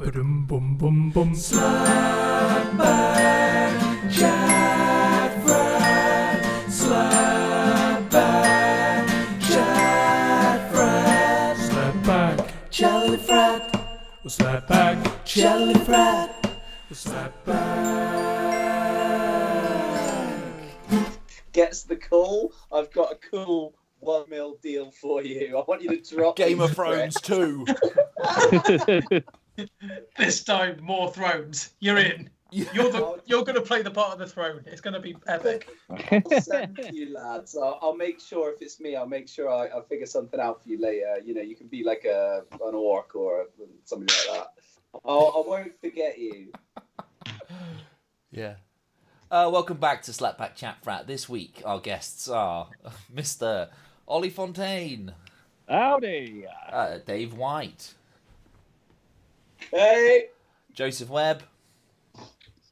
Ba-dum bum bum bum. Slap back, chat frat. Slap back, chat frat. Slap back, Charlie frat. Slap back, Charlie frat. Slap back. Gets the call. I've got a cool $1 million deal for you. I want you to drop Game of these Thrones 2. This time, more thrones. You're in. You're going to play the part of the throne. It's going to be epic. I'll send to you, lads. I'll make sure if it's me, I'll make sure I'll figure something out for you later. You know, you can be like an orc or something like that. I won't forget you. Yeah. Welcome back to Back Chat Frat. This week, our guests are Mr. Ollie Fontaine. Howdy. Dave White. Hey. Joseph Webb.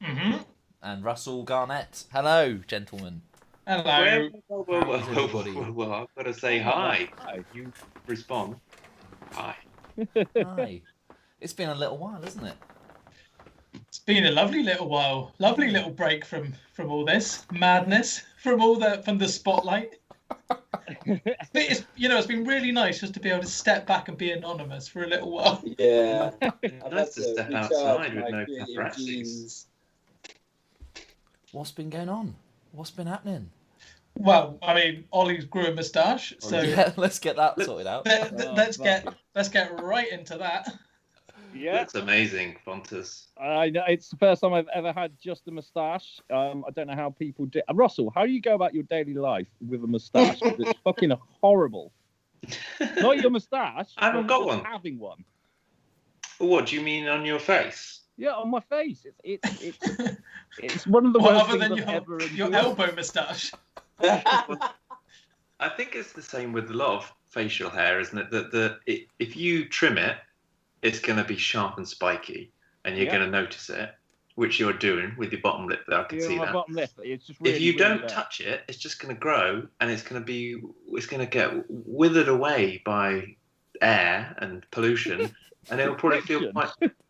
Mm-hmm. And Russell Garnett. Hello, gentlemen. Hello. Well, I've got to say hi. You respond. Hi. Hi. It's been a little while, isn't it? It's been a lovely little while. Lovely little break from all this madness, from the spotlight. It's been really nice just to be able to step back and be anonymous for a little while. Yeah. Nice to step outside with no paparazzi. What's been going on? What's been happening? Well, I mean, Ollie's grew a moustache, so yeah, let's get that sorted out. Let's get right into that. Yeah, looks amazing, Fontus. I know it's the first time I've ever had just a moustache. I don't know how people do. Russell, how do you go about your daily life with a moustache? It's fucking horrible. Not your moustache. I haven't got one. Having one. What do you mean on your face? Yeah, on my face. It's one of the worst things I've ever enjoyed. Your elbow moustache. I think it's the same with a lot of facial hair, isn't it? That if you trim it, it's going to be sharp and spiky, and you're going to notice it, which you're doing with your bottom lip. There, I can see that. Bottom lip. It's just really, if you don't really touch it, it's just going to grow, and it's going to get withered away by air and pollution, and it'll probably feel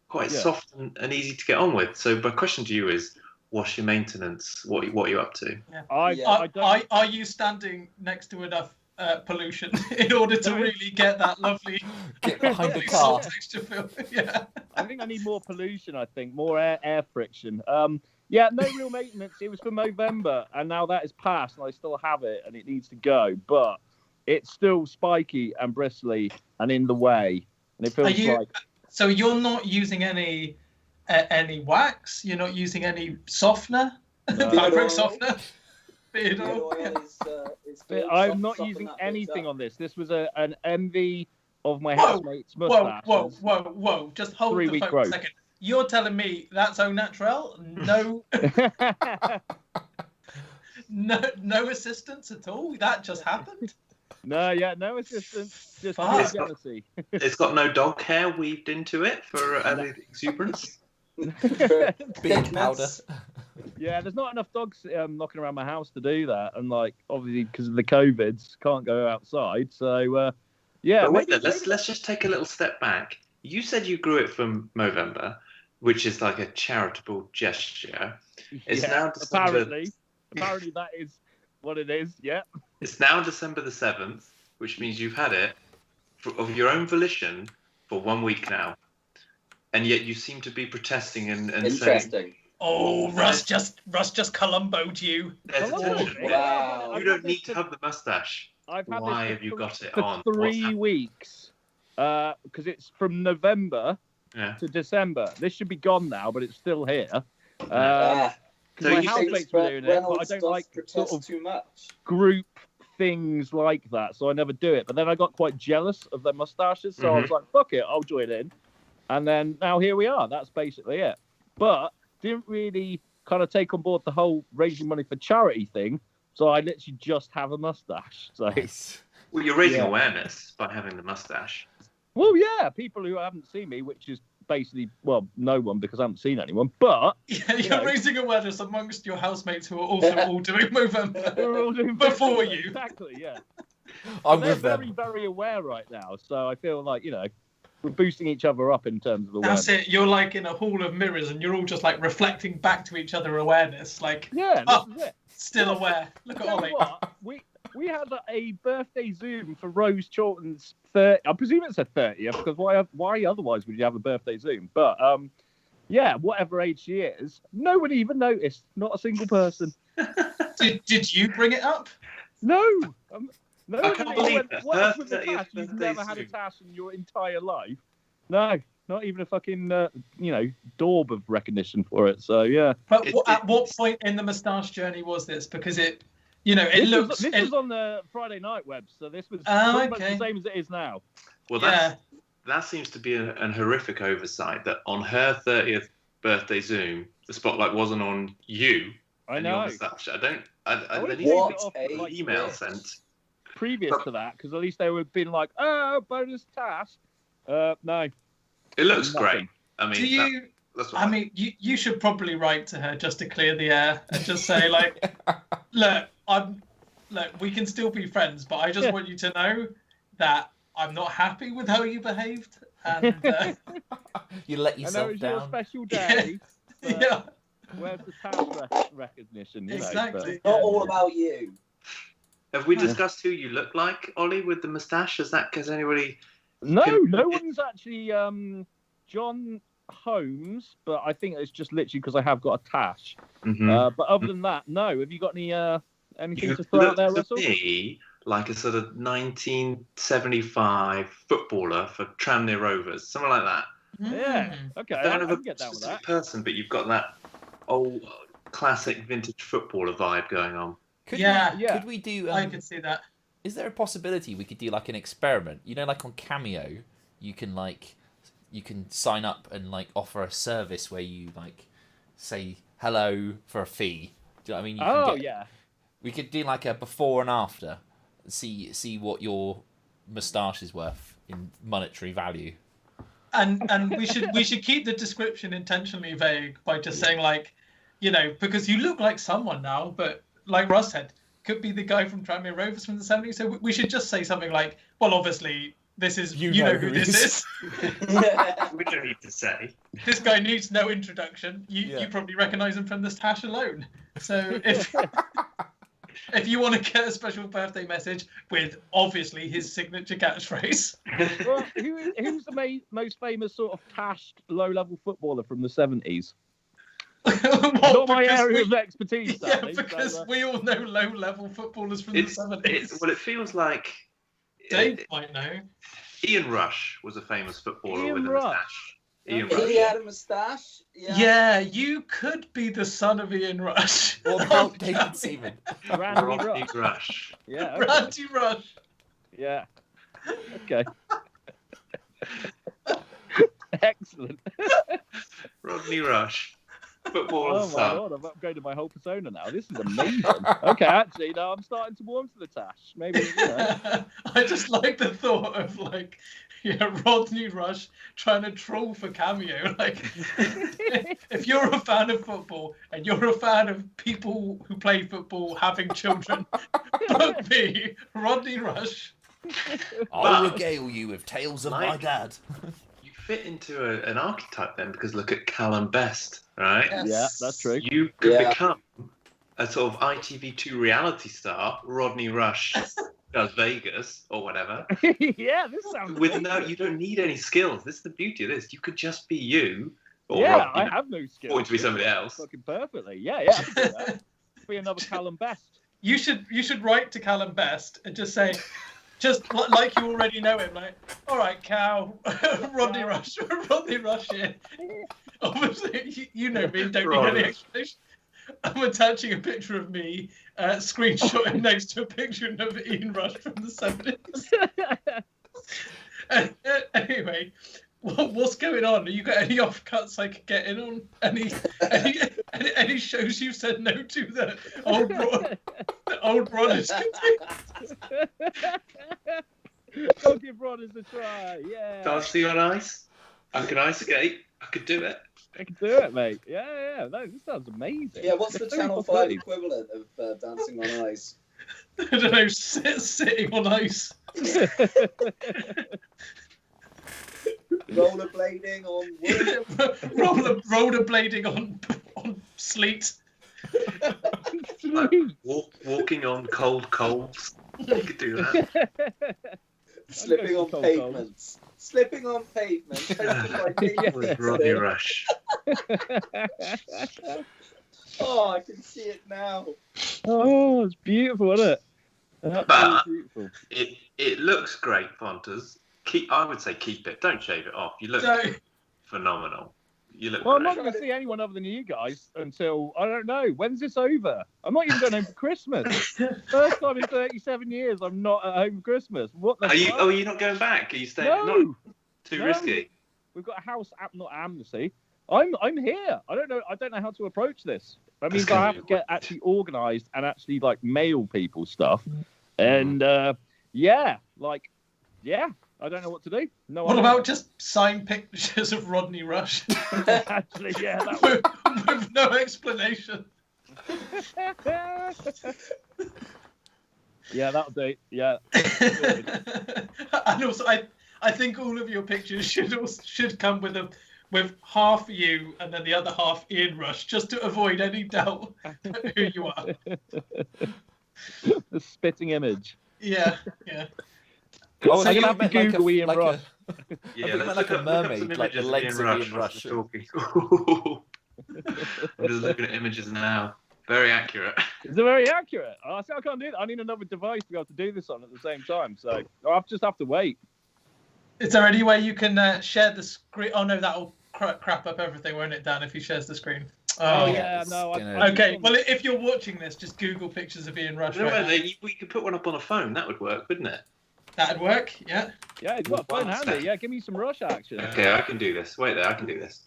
quite soft and easy to get on with. So my question to you is, what's your maintenance? What are you up to? Yeah. Are you standing next to enough pollution in order to really get that lovely get behind the car texture feel? Yeah. I think I need more pollution. I think more air friction. Yeah, no real maintenance. It was for November, and now that is passed, and I still have it, and it needs to go, but it's still spiky and bristly and in the way, and it feels like. So you're not using any wax? You're not using any softener? Fabric softener? Beard oil? I'm not using anything on this. This was an envy of my housemate's moustache. Whoa. Just hold the phone for a second. You're telling me that's au naturel? No, no assistance at all? That just happened? No assistance. Just jealousy. It's got no dog hair weaved into it for added exuberance. Big powder. Yeah, there's not enough dogs knocking around my house to do that, and obviously because of the COVIDs, can't go outside. So yeah. But wait, let's just take a little step back. You said you grew it from Movember, which is like a charitable gesture. It's now December. Apparently that is what it is. Yeah. It's now December the 7th, which means you've had it of your own volition for 1 week now, and yet you seem to be protesting and saying. Oh, Russ just Columbo'd you. There's attention. Wow. You don't need to have the mustache. Why have you got it on? For 3 weeks. Because it's from November to December. This should be gone now, but it's still here. So my housemates were doing it, but I don't like sort of too much group things like that, so I never do it. But then I got quite jealous of their mustaches, so I was like, fuck it, I'll join in. And then now here we are. That's basically it. But didn't really kind of take on board the whole raising money for charity thing, so I literally just have a mustache. So, well, you're raising awareness by having the mustache. Well, yeah, people who haven't seen me, which is basically, well, no one because I haven't seen anyone. But you're raising awareness amongst your housemates who are also all doing Movember. They're all doing before you. Exactly, yeah. I'm they're with them. very, very aware right now, so I feel like we're boosting each other up in terms of awareness. That's it. You're like in a hall of mirrors, and you're all just like reflecting back to each other awareness. Like, Yeah, oh, this is it. still aware. Look at Tell Ollie. you what, we had a birthday Zoom for Rose Chorlton's 30. I presume it's her 30th, because why otherwise would you have a birthday Zoom? But yeah, whatever age she is, no one even noticed. Not a single person. Did you bring it up? No. No I one can't even believe went, that. "What's with the 30th tash? You've birthday never had a Zoom." tash in your entire life." No, not even a fucking daub of recognition for it. So yeah. But at what point in the moustache journey was this? Because it looks. This was on the Friday night web, so this was Oh, pretty much okay. the same as it is now. Well, Yeah. that seems to be an horrific oversight. That on her 30th birthday Zoom, the spotlight wasn't on you. I and know. your moustache. There would've needs to taken be it off, an email sent. Previous to that, because at least they would have been like, "Oh, bonus tash." No. It looks Nothing. great. I mean, Do you? that's what I mean, you should probably write to her just to clear the air and just say like, look, we can still be friends, but I just want you to know that I'm not happy with how you behaved, and You let I know yourself it's your down. special day. but yeah, Where's the tash recognition? Exactly. It's not all about you. Have we discussed who you look like, Ollie, with the moustache? Has anybody? No one's actually John Holmes, but I think it's just literally because I have got a tash. Mm-hmm. But other than that, no. Have you got anything You to throw out there, look Russell? to me like a sort of 1975 footballer for Tranmere Rovers, something like that. Yeah. Okay, I Don't have a can get down with specific that. person, but you've got that old classic vintage footballer vibe going on. Could Yeah. we do? I could see that. Is there a possibility we could do like an experiment? You know, like on Cameo, you can sign up and like offer a service where you like say hello for a fee. Do you know what I mean? You can Yeah. We could do like a before and after. See what your moustache is worth in monetary value. And we should keep the description intentionally vague by just saying like, because you look like someone now, but like Russ said, could be the guy from Tranmere Rovers from the 70s. So we should just say something like, well, obviously this is you know who this is. We don't need to say. This guy needs no introduction. You probably recognise him from this tash alone. So if you want to get a special birthday message with obviously his signature catchphrase. Well, who's the most famous sort of tashed low-level footballer from the 70s? Not my area of expertise, sadly. Because we all know low-level footballers from the 70s. Well, it feels like Dave might know. Ian Rush was a famous footballer Ian with a Rush. moustache. Ian Okay. Rush. He had a moustache. Yeah, you could be the son of Ian Rush. What about David Seaman? Randy Rodney Rush. Rush. Yeah. Okay. Randy Rush. Yeah. Okay. Excellent. Rodney Rush. Football Oh my son. god, I've upgraded my whole persona now. This is amazing. Okay, actually, no, I'm starting to warm to the tash. Maybe, I just like the thought of like, Rodney Rush trying to troll for Cameo. Like, if you're a fan of football and you're a fan of people who play football having children, book me, Rodney Rush. I'll regale you with tales of my dad. You fit into an archetype then, because look at Callum Best, right? Yes. Yeah, that's true. You could become a sort of ITV2 reality star, Rodney Rush does Vegas or whatever. Yeah, this sounds With amazing. you don't need any skills. This is the beauty of this. You could just be you. Or Yeah, Rodney, I have no skills. Point to be somebody else. Fucking perfectly. Yeah, I can do that. Be another Callum Best. You should write to Callum Best and just say, just like you already know him, like, all right, Cal, Rodney Rush here. Obviously, you know me, don't need any explanation. I'm attaching a picture of me, screenshotting next to a picture of Ian Rush from the 70s. Anyway, what's going on? Have you got any offcuts I could get in on? Any shows you've said no to that old brothers can do? I'll give Rodders a try. Yeah. Dancing on ice. I can ice skate. I could do it. I can do it, mate. Yeah. No, this sounds amazing. Yeah, what's the There's so many Channel 5 possibilities. equivalent of Dancing on Ice? I don't know, sitting on ice. Rollerblading on wood. Rollerblading on sleet. Like walking on cold coals. You could do that. Slipping on Cold pavements. Slipping on pavements. With Rodney Rush. Oh, I can see it now. Oh, it's beautiful, isn't it? Absolutely But beautiful. it looks great, Fonters. I would say keep it. Don't shave it off. You look phenomenal. You look Well, I'm great. not going to see anyone other than you guys until, I don't know, when's this over? I'm not even going home for Christmas. First time in 37 years I'm not at home for Christmas. What the Are you? fuck? Oh, you're not going back? Are you staying? No. Not too No. risky. We've got a house not amnesty. I'm here. I don't know how to approach this. That means That's I gonna have be to get weird. actually organised and actually like mail people stuff. And yeah, I don't know what to do. No. What idea. about just signed pictures of Rodney Rush Actually, yeah, that with no explanation? yeah, that'll do. Yeah. And also, I think all of your pictures should come with half you and then the other half Ian Rush, just to avoid any doubt who you are. The spitting image. Yeah. Oh, I'm you gonna have to meant like Google a, Ian like Rush. Yeah, think let's like look a up mermaid, some like the images legs of Ian whilst Rush. we're talking. I'm just looking at images now. Very accurate. Is it very accurate? I can't do that. I need another device to be able to do this on at the same time. So I'll just have to wait. Is there any way you can share the screen? Oh no, that'll crap up everything, won't it, Dan, if he shares the screen? Oh, yeah, yeah, it's no. gonna- Okay, well, if you're watching this, just Google pictures of Ian Rush. No, Right now. we could put one up on a phone. That would work, wouldn't it? That'd work, yeah. Yeah, it's got a phone One handy. sec. Yeah, give me some Rush action. Okay, I can do this. Wait there, I can do this.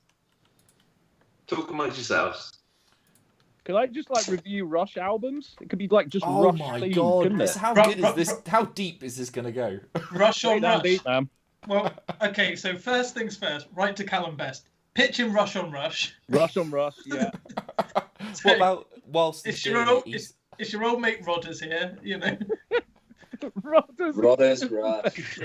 Talk amongst yourselves. Could I just like review Rush albums? It could be like just Oh Rush my themed, god! couldn't it? How Ru- good is ru- this? How deep is this gonna go? Rush on Straight down Rush. deep, man. Well, okay, so first things first, write to Callum Best. Pitch him Rush on Rush. Rush on Rush, yeah. What about whilst he's It's doing your it, old, he's- it's your old mate Rodders here, you know. Rodders Rush.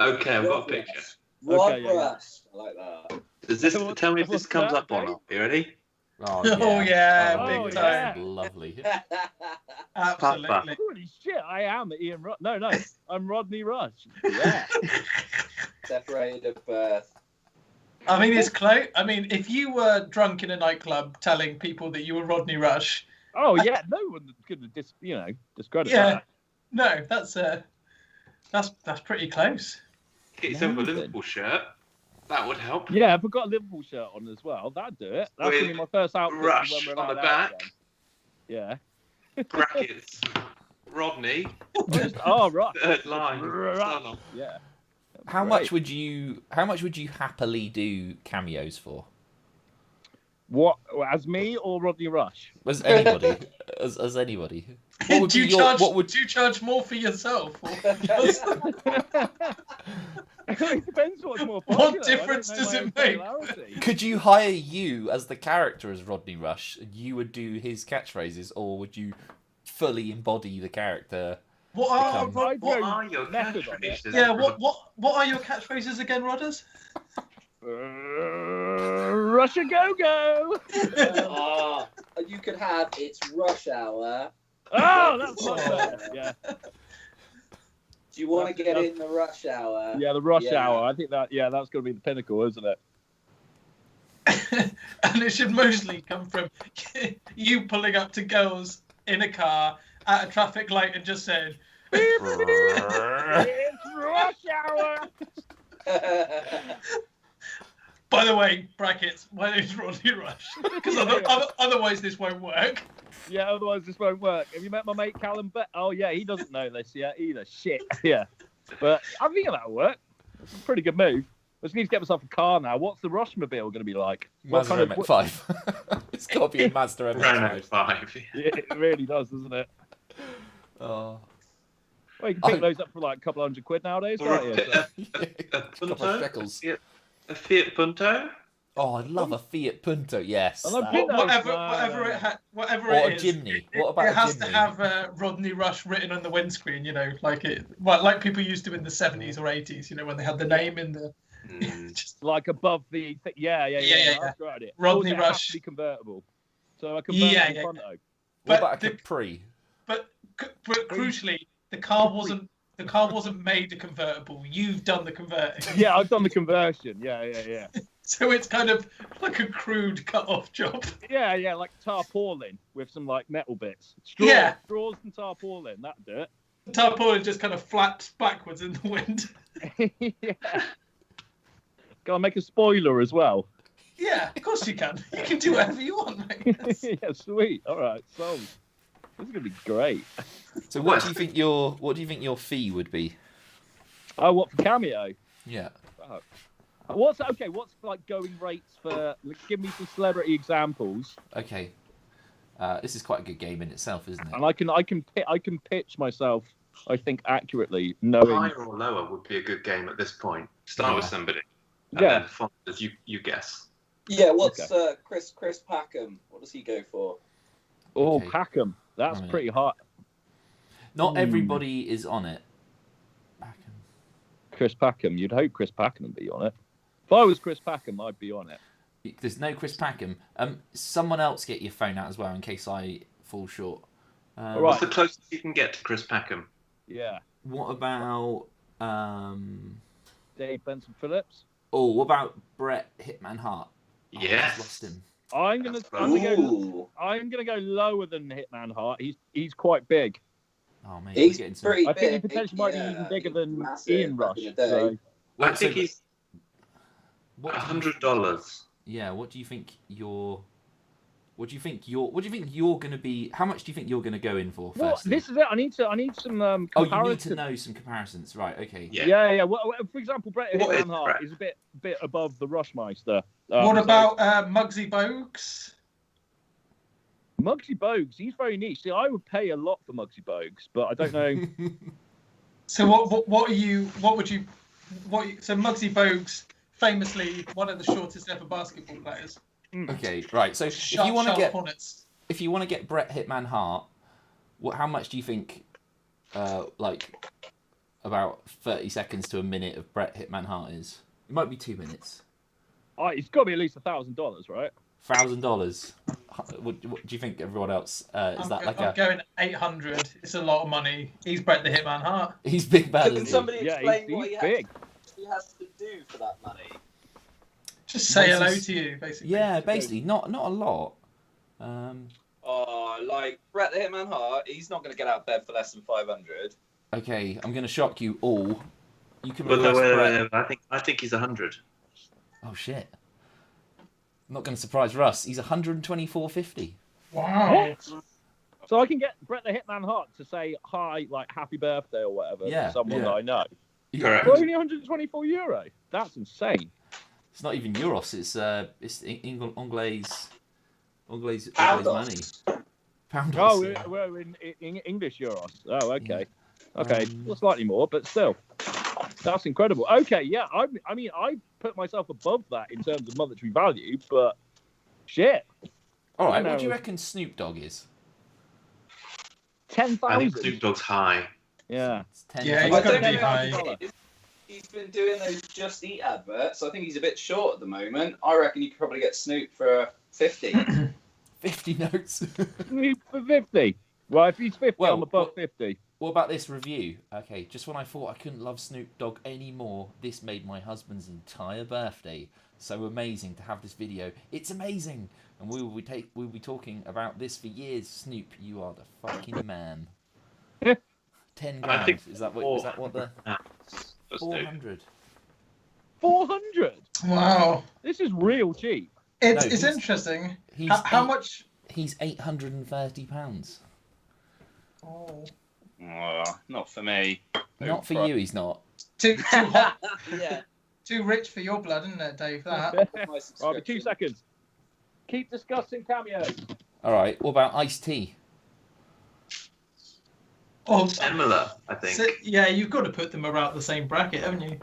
Okay, I've got a picture. Rod Okay, yeah, yeah. Rush. I like that. Does this What- tell me if what's this comes that, up or Dave? not? You ready? Oh Oh, yeah, big this time. is lovely. Absolutely. Holy shit, I am Ian Rush. No, I'm Rodney Rush. Yeah. Separated at birth. I mean, it's close. I mean, if you were drunk in a nightclub telling people that you were Rodney Rush, Oh, yeah, no one could discredit yeah, that. no, that's pretty close. Get yourself a Amazing. Liverpool shirt. That would help. Yeah, if I've got a Liverpool shirt on as well, that'd do it. That's going to be my first outfit for Rush when we're on the allowed out back. again. Brackets. Rodney. Yeah. Oh, Rush. Third line. Rush. Son of- Yeah. How Great. much would you happily do cameos for? What, as me or Rodney Rush? As anybody, as anybody. What would do be you your? charge? What would? Do you charge more for yourself? Or It depends what's more popular. What difference I don't know does my it own make? popularity. Could you hire you as the character as Rodney Rush, and you would do his catchphrases, or would you fully embody the character? what are Become- I'd What go are your method on it. catchphrases? yeah? What are your catchphrases again, Rodders? Russia go go! Ah, you could have it's rush hour. Oh, that's much better. Yeah, Do you want to get That's- in the rush hour? yeah, the rush Yeah. hour. I think that's going to be the pinnacle, isn't it? And it should mostly come from you pulling up to girls in a car at a traffic light and just saying, It's rush hour. by the way, brackets, my name's Rodney Rush. Because otherwise this won't work. Yeah, otherwise this won't work. Have you met my mate Callum? Oh yeah, he doesn't know this yet either. Shit. Yeah, but I think that'll work. It's a pretty good move. I just need to get myself a car now. What's the Rushmobile going to be like? What Mazda kind of- MX-5. It's got to be a Mazda Renault MX-5. 5. Yeah, it really does, doesn't it? Oh. Well, you can pick I- those up for like a couple $100 nowadays, Or can't you? a A couple of Punto? shekels. A Fiat Punto? Oh, I'd love a Fiat Punto. Yes. I love that. Pinto. Whatever Or it a is, chimney. It, What about it a has chimney? to have Rodney Rush written on the windscreen, you know, like people used to in the 70s or 80s, you know, when they had the name in the Like above the. Yeah. That's a good idea. Rodney Also, it has Rush. to be convertible. So a convertible Punto. What But about a Capri? But crucially, the car wasn't made a convertible. You've done the converting. Yeah, I've done the conversion. Yeah. So it's kind of like a crude cut-off job. Yeah, like tarpaulin with some like metal bits. Straws and tarpaulin. That'd do it. The tarpaulin just kind of flaps backwards in the wind. Yeah. Gotta make a spoiler as well. Yeah, of course you can. You can do whatever you want, mate. Yeah, sweet. All right, so this is gonna be great. So what do you think your fee would be? Oh, what for Cameo? Yeah. What's like going rates for? Like, give me some celebrity examples. Okay. This is quite a good game in itself, isn't it? And I can pitch myself. I think accurately, knowing. Higher or lower would be a good game at this point. Start with somebody. And Yeah. then find as you guess. Yeah, what's Chris Packham? What does he go for? Oh, Okay. Packham. That's Right. pretty hot. Not everybody is on it. Chris Packham. You'd hope Chris Packham would be on it. If I was Chris Packham, I'd be on it. There's no Chris Packham. Someone else get your phone out as well in case I fall short. All What's right. the closest you can get to Chris Packham? Yeah. What about Dave Benson Phillips. what about Bret Hitman Hart? Oh, I Yes. just lost him. I'm gonna go lower than Hitman Hart. He's quite big. Oh mate, He's we're getting some... pretty I think he big. potentially might be even bigger he's than massive Ian back Rush. in the day. So. I think he's What do you- $100. Yeah, what do you think you're gonna be? How much do you think you're gonna go in for? Well, Firstly? this is it. I need some Oh, you need comparison. to know some comparisons, right? Okay. Yeah. Yeah. Well, for example, Bret What is Hitman Hart Bret? is a bit above the Rushmeister. What So- about Muggsy Bogues? Muggsy Bogues? He's very niche. See, I would pay a lot for Muggsy Bogues, but I don't know. So so Muggsy Bogues, famously one of the shortest ever basketball players. Okay, right. So if you want to get Bret Hitman Hart, how much do you think? About 30 seconds to a minute of Bret Hitman Hart is. It might be 2 minutes. It's got to be at least $1,000, right? $1,000. What do you think? Everyone else I'm going 800. It's a lot of money. He's Bret the Hitman Hart. He's big bad. Can Isn't he? somebody Yeah, explain he's what big. he has to do for that money? Just say hello to you, basically. Yeah, basically, not a lot. Like Bret the Hitman Hart, he's not going to get out of bed for less than 500. Okay, I'm going to shock you all. You can But request Bret. I think he's 100. Oh shit! I'm not going to surprise Russ. He's 124.50. Wow. So I can get Bret the Hitman Hart to say hi, like happy birthday or whatever, Yeah, to someone yeah. that I know. Correct. For only €124. That's insane. It's not even euros. It's Anglais Pound money. Pound. Oh, we're in English euros. Oh, okay. Okay, well, slightly more, but still. That's incredible. Okay, yeah, I mean, I put myself above that in terms of monetary value, but shit. All right, I what do you know. reckon Snoop Dogg is? I think 10,000. Snoop Dogg's high. Yeah. It's 10. Yeah, he's I got to don't be know. high. He's been doing those Just Eat adverts, so I think he's a bit short at the moment. I reckon you could probably get Snoop for 50. 50 notes. Snoop for 50. Well, if he's 50, Well, I'm above 50. What about this review? Okay, just when I thought I couldn't love Snoop Dogg anymore, this made my husband's entire birthday. So amazing to have this video. It's amazing, and we'll be talking about this for years. Snoop, you are the fucking man. 10 grand. I think Is that what the For Snoop. 400? 400? Wow. This is real cheap. It's he's- interesting. He's How much? He's £830. Oh. Not for me. Not for you. He's not. Too hot, Yeah. too rich for your blood, isn't it, Dave? That. Right, for 2 seconds. Keep discussing cameos. All right. What about iced tea? Oh, Similar, I think. so, yeah, you've got to put them around the same bracket, haven't you?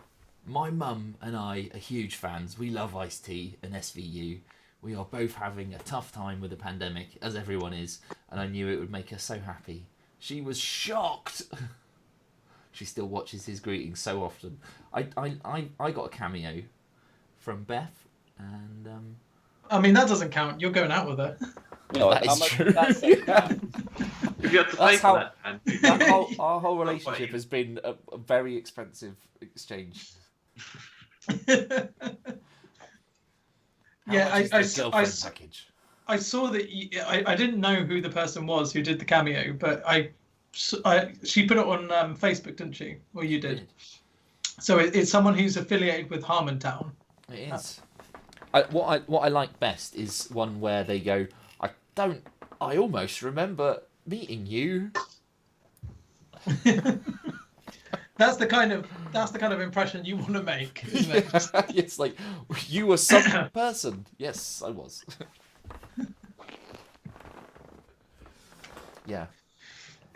My mum and I are huge fans. We love iced tea and SVU. We are both having a tough time with the pandemic, as everyone is, and I knew it would make her so happy. She was shocked. she still watches his greetings so often. I got a cameo from Beth, and I mean, that doesn't count. You're going out with her. that how is much true. did that say? If you have to pay That's for how- that, man. Our whole relationship has been a very expensive exchange. How Yeah, much is the girlfriend package? I saw that I didn't know who the person was who did the cameo, but she put it on Facebook, didn't she? Or you did? So it's someone who's affiliated with Harmontown. It is. What I like best is one where they go, I almost remember meeting you. That's the kind of impression you want to make, isn't it? It's like, you were some person. Yes, I was. Yeah.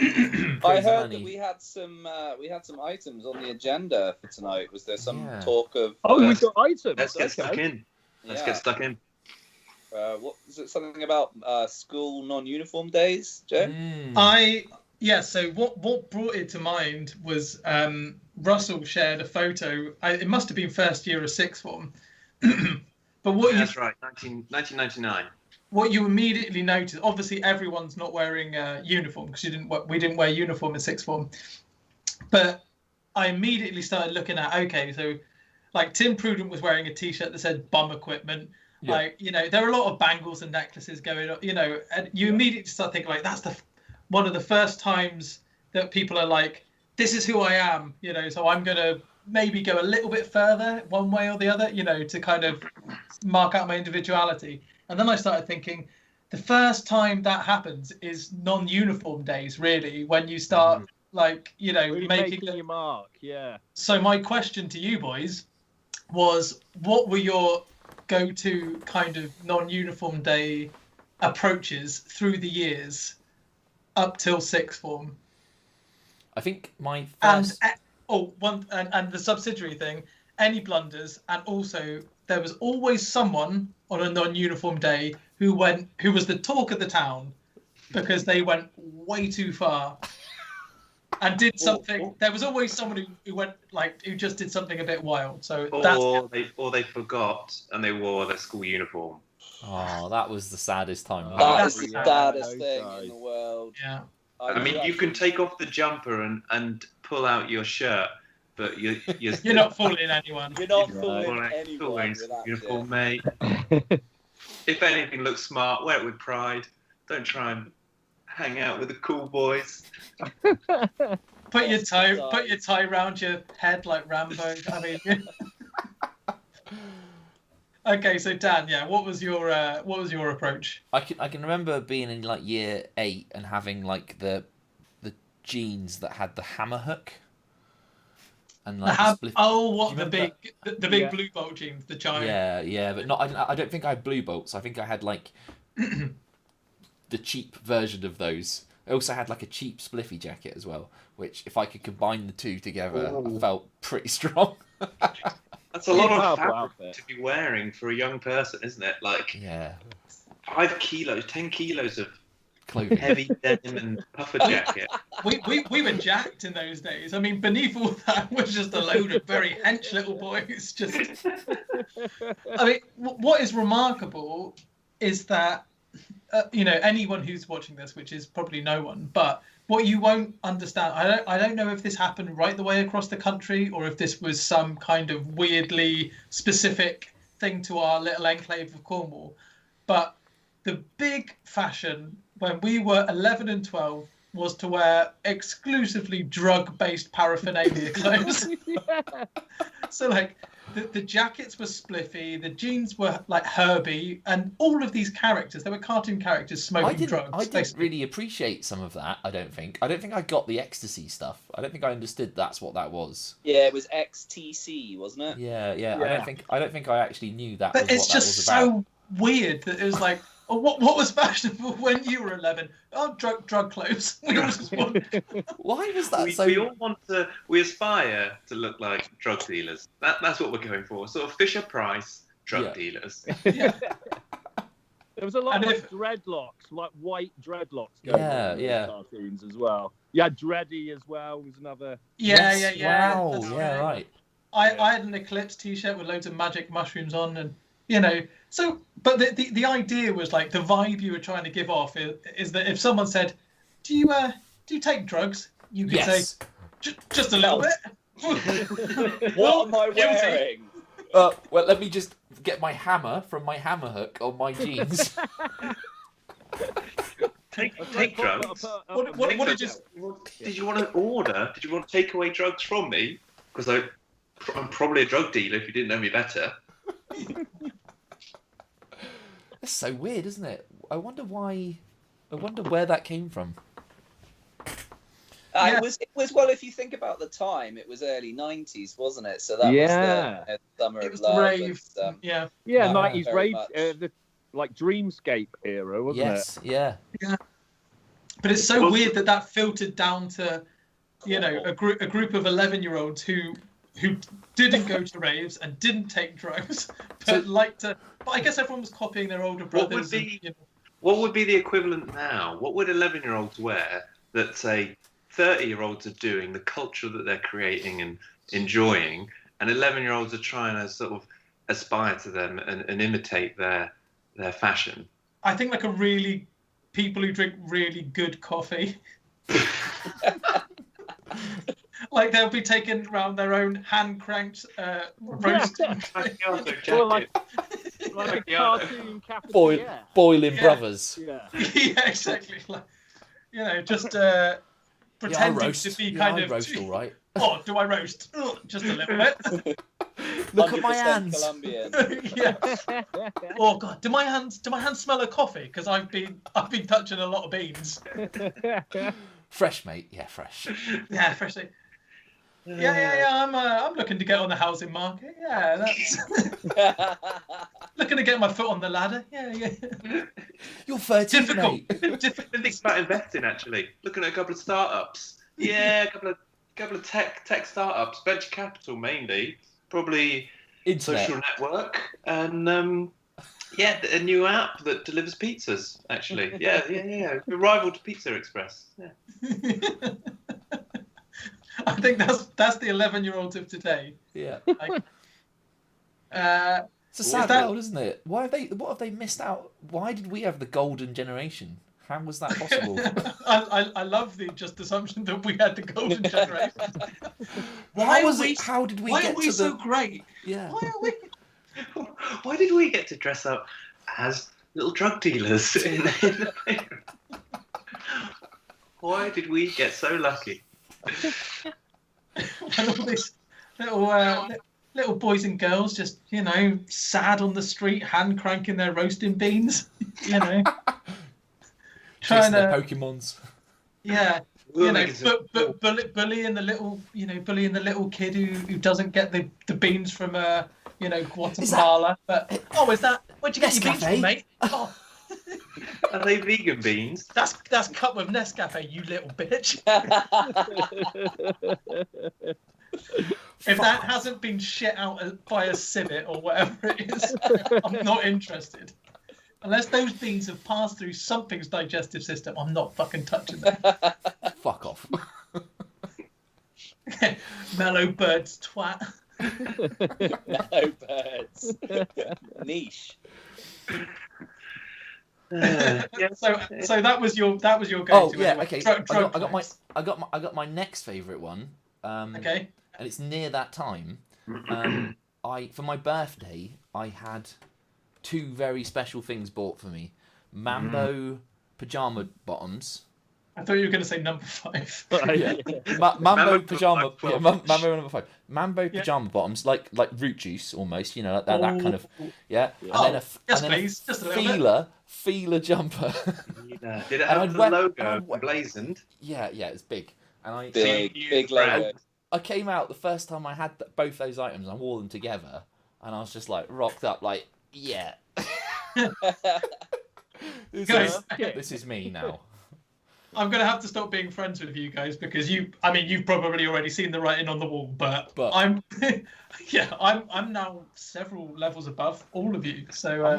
I heard that we had some items on the agenda for tonight. Was there some talk of? Oh, we've got items. Let's get stuck in. Let's get stuck in. What is it? Something about school non-uniform days, Joe? So what brought it to mind was Russell shared a photo. It must have been first year of sixth form. But That's right, 1999. What you immediately notice, obviously everyone's not wearing uniform because we didn't wear uniform in sixth form. But I immediately started looking at, okay, so like Tim Prudent was wearing a T-shirt that said bum equipment. Yeah. Like, there are a lot of bangles and necklaces going on, and you immediately start thinking like, that's one of the first times that people are like, this is who I am, so I'm going to maybe go a little bit further one way or the other, to kind of mark out my individuality. And then I started thinking, the first time that happens is non-uniform days, really, when you start, really making your mark. Yeah. So my question to you boys was, what were your go-to kind of non-uniform day approaches through the years up till sixth form? I think my first... And the subsidiary thing, any blunders, and also there was always someone on a non-uniform day who was the talk of the town because they went way too far and did something. There was always someone who just did something a bit wild. So they forgot and they wore their school uniform. Oh, that was the saddest time. That's the saddest thing in the world. Yeah. I mean, you can take off the jumper and pull out your shirt, but you're not fooling anyone. You're not fooling anyone with that uniform, mate. If anything looks smart, wear it with pride. Don't try and hang out with the cool boys. Put your tie around your head like Rambo. I mean. Okay, so Dan, what was your approach? I can remember being in like year 8 and having like the jeans that had the hammer hook. And like the big blue bolt jeans, the giant. Yeah, but not. I don't think I had blue bolts. I think I had like the cheap version of those. I also had like a cheap spliffy jacket as well, which if I could combine the two together, I felt pretty strong. That's a lot of fabric to be wearing for a young person, isn't it? Like 5 kilos, 10 kilos of clothing, heavy denim and puffer jacket. We were jacked in those days. I mean, beneath all that was just a load of very hench little boys. Just, I mean, what is remarkable is that anyone who's watching this, which is probably no one, but what you won't understand, I don't know if this happened right the way across the country or if this was some kind of weirdly specific thing to our little enclave of Cornwall, but the big fashion when we were 11 and 12 was to wear exclusively drug-based paraphernalia clothes. So like the jackets were spliffy, the jeans were like Herbie, and all of these characters, they were cartoon characters smoking drugs. I didn't really appreciate some of that, I don't think. I don't think I got the ecstasy stuff. I don't think I understood that's what that was. Yeah, it was XTC, wasn't it? Yeah. I don't think I actually knew that but was what that was about. But it's just so weird that it was like, what was fashionable when you were 11? Oh, drug clothes. We all just want... Why was that we all want to... We aspire to look like drug dealers. That's what we're going for. Sort of Fisher-Price drug dealers. Yeah. There was a lot of dreadlocks, like white dreadlocks going on in cartoons as well. Yeah, Dreddy as well was another. Yeah. Wow. That's Yeah. Right. I had an Eclipse T-shirt with loads of magic mushrooms on, and so. But the idea was like the vibe you were trying to give off is that if someone said, "Do you take drugs?" You could say, "Just a little bit." What am I Guilty. wearing? Well, let me just get my hammer from my hammer hook on my jeans. Take drugs. What did you? Did you want to order? Did you want to take away drugs from me? Because I'm probably a drug dealer if you didn't know me better. That's so weird, isn't it? I wonder why. I wonder where that came from. It was well. If you think about the time, it was early '90s, wasn't it? So that was the summer It of was love. the rave. And, Yeah. Yeah, Not 90s very rave, much. the like Dreamscape era, wasn't Yes. Yeah. But it's so weird that filtered down to, a group of 11-year-olds who didn't go to raves and didn't take drugs, but liked to. But I guess everyone was copying their older brothers. What would be the equivalent now? What would 11-year-olds wear that, say, 30-year-olds are doing, the culture that they're creating and enjoying, and 11-year-olds are trying to sort of aspire to them and imitate their fashion? I think people who drink really good coffee. Like they'll be taking around their own hand-cranked roasting. Or like a cartoon cafetiere. Boiling brothers. Yeah. Yeah, exactly. Like, just pretending to be kind of. I roast all right. Oh, do I roast? Oh, just a little bit. Look at my 100% hands. Colombian. Yeah. Oh God, do my hands smell of coffee? Because I've been touching a lot of beans. Fresh, mate. Yeah, fresh. Yeah, freshly. Yeah. I'm looking to get on the housing market. Yeah, that's looking to get my foot on the ladder. Yeah. You're 13, Difficult. mate. Think about investing, actually. Looking at a couple of startups. Yeah, a couple of tech startups, venture capital mainly, probably Internet. social network, and a new app that delivers pizzas. Actually, yeah, a rival to Pizza Express. Yeah. I think that's the 11-year-olds of today. Yeah. Like, It's a sad world, isn't it? What have they missed out? Why did we have the golden generation? How was that possible? I love the just assumption that we had the golden generation. How did we why get are we to so the... great? Yeah. Why are we? Why did we get to dress up as little drug dealers? Why did we get so lucky? And all these little boys and girls just, sad on the street, hand cranking their roasting beans, Chasing their Pokemons. Yeah. Bullying the little kid who doesn't get the beans from Guatemala. But where'd you get your beans from, mate? Oh. Are they vegan beans? That's cup of Nescafe, you little bitch. If that hasn't been shit out by a civet or whatever it is, I'm not interested. Unless those beans have passed through something's digestive system, I'm not fucking touching them. Fuck off. Mellow birds twat. Mellow birds. Niche. So that was your go-to. Oh yeah, anyway. okay. I got my next favourite one. Okay. And it's near that time. For my birthday, I had two very special things bought for me: Mambo pajama bottoms. I thought you were going to say number 5. Mambo pajama. Yeah, Mambo number 5. Mambo pajama bottoms, like root juice almost. That kind of. Yeah. And then a feeler jumper. Yeah. Did it have the logo emblazoned? Yeah, it's big. And big logo. I came out the first time I had both those items. I wore them together, and I was just like rocked up, like yeah. This is me now. I'm gonna have to stop being friends with you guys because you've probably already seen the writing on the wall, but I'm I'm now several levels above all of you. So I'm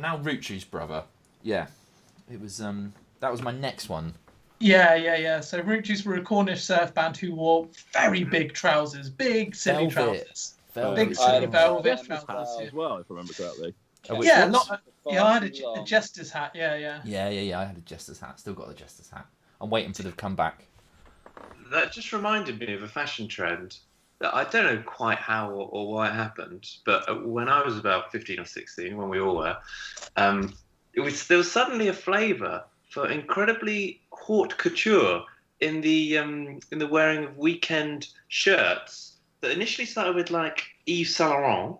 now root juice brother. Yeah, it was that was my next one. Yeah. So Root Juice were a Cornish surf band who wore very big trousers, big silly trousers. Big silly velvet Jester's trousers. hats as well, if I remember correctly. Which Yeah, ones? I had a jester's hat. Yeah. Yeah. I had a jester's hat. Still got the jester's hat. I'm waiting for them to come back. That just reminded me of a fashion trend that I don't know quite how or why it happened, but when I was about 15 or 16, when we all were, there was suddenly a flavour for incredibly haute couture in the wearing of weekend shirts that initially started with like Yves Saint Laurent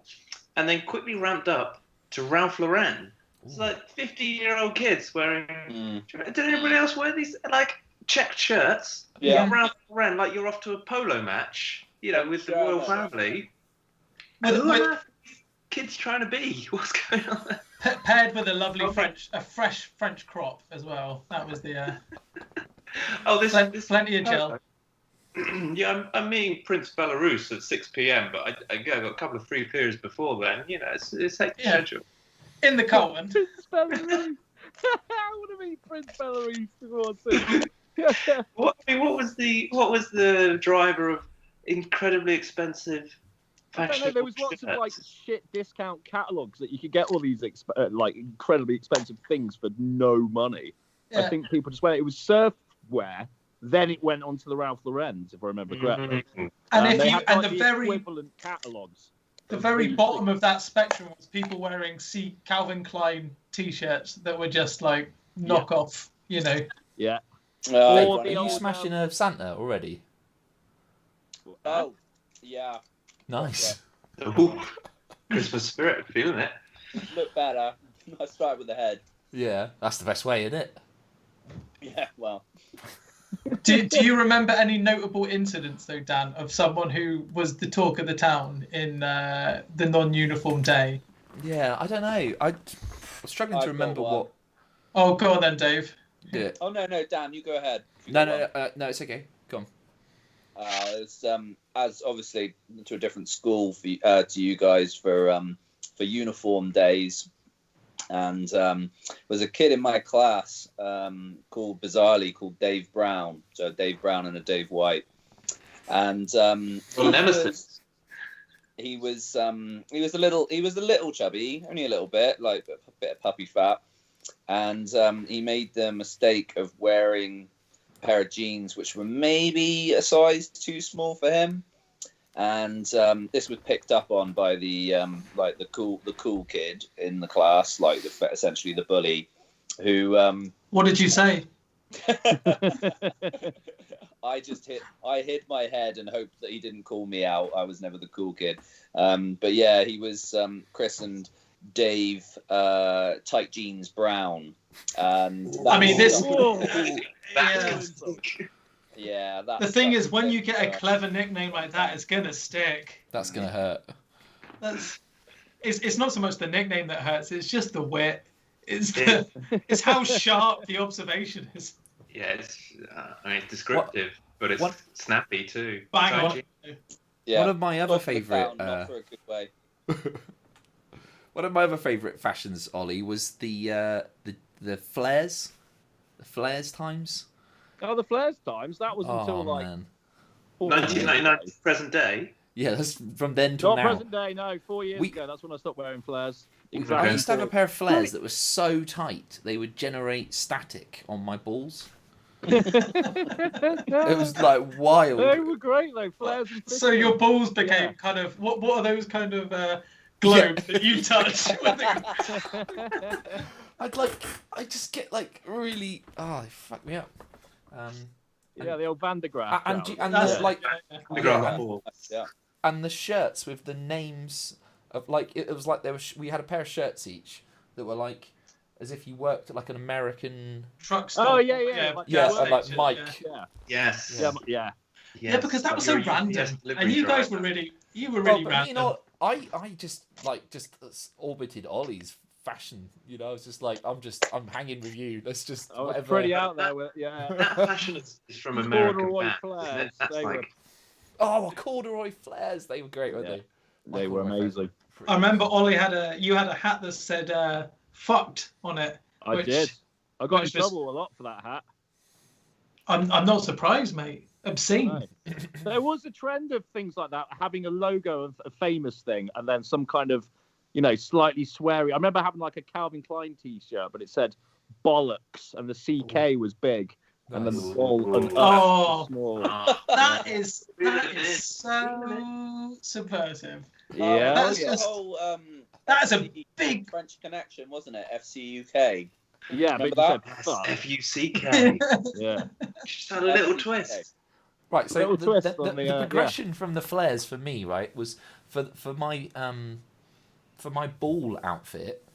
and then quickly ramped up to Ralph Lauren. It's like 50-year-old kids wearing. Did anybody else wear these like checked shirts? Yeah. Ralph Lauren, like you're off to a polo match, with the royal family. Who on earth are these kids trying to be? What's going on? Paired with a lovely fresh French crop as well. That was the. This plenty of gel. Yeah, I'm meeting Prince Belarus at 6 p.m. But I got a couple of free periods before then. It's hectic schedule. In the Colton. Prince Belarus. I want to meet Prince Belarus before 6. What was the driver of incredibly expensive fashion? There was lots of like shit discount catalogs that you could get all these like incredibly expensive things for no money. Yeah. I think people just went. It was surfwear. Then it went on to the Ralph Lauren's, if I remember correctly. And the very equivalent catalogs. The very bottom of that spectrum was people wearing Calvin Klein T-shirts that were just like knockoff. Yeah. Are you smashing a Santa already? Oh, yeah. Nice. Ooh, Christmas spirit, feeling it. Look better. I started with the head. Yeah, that's the best way, isn't it? Yeah, well. Do you remember any notable incidents, though, Dan, of someone who was the talk of the town in the non-uniform day? Yeah, I don't know. I'm struggling to remember what. Oh, go on then, Dave. Yeah. Oh no, Dan, you go ahead. No, it's okay. Go on. It's as obviously to a different school to you guys for uniform days, and was a kid in my class called Dave Brown. So Dave Brown and a Dave White, and he was a little chubby, only a little bit, like a bit of puppy fat, and he made the mistake of wearing a pair of jeans which were maybe a size too small for him, and this was picked up on by the cool kid in the class, like essentially the bully, who. What did you say? I hid my head and hoped that he didn't call me out. I was never the cool kid. But yeah, he was christened Dave Tight Jeans Brown. And yeah. The thing is, when you get a clever nickname like that, it's gonna stick. That's gonna hurt. It's not so much the nickname that hurts; it's just the wit. It's how sharp the observation is. Yeah, it's descriptive, but it's snappy too. Bang on. Yeah. One of my other favourite. Not for a good way. One of my other favourite fashions, Ollie, was the flares. The flares times. Oh, the flares times. That was until like 1999 present day. Yeah, that's from then till now. Not present day, no. 4 years ago, that's when I stopped wearing flares. Exactly. I used to have a pair of flares that were so tight they would generate static on my balls. It was like wild. They were great though, flares. And so your balls became kind of what are those kind of globes that you touch? I just get like really they fuck me up. The old Van de Graaff. And the shirts with the names of like it was like we had a pair of shirts each that were like as if you worked at like an American truck stop. Oh yeah, like Mike. Yeah. Yes. Yeah. Yeah, because that was so random, and you guys were really random. You know, I just orbited Ollie's fashion. You know, it's just like I'm hanging with you. Let's just. I was pretty out there. That fashion is from American flares. Oh, corduroy flares! They were great, weren't they? They were amazing. I remember Ollie had a hat that said "fucked" on it. I did. I got in trouble a lot for that hat. I'm not surprised, mate. Obscene. Right. There was a trend of things like that, having a logo of a famous thing and then some kind of, slightly sweary. I remember having like a Calvin Klein T-shirt, but it said bollocks and the CK was big. And then the ball and was small. That is so subversive. Yeah, that's the just whole that is a big French connection, wasn't it? FC UK. Yeah, Remember but that? F-U-C-K. Yeah. Just had a little twist. Right, so Little twist the on the, progression from the flares for me, right, was for my ball outfit.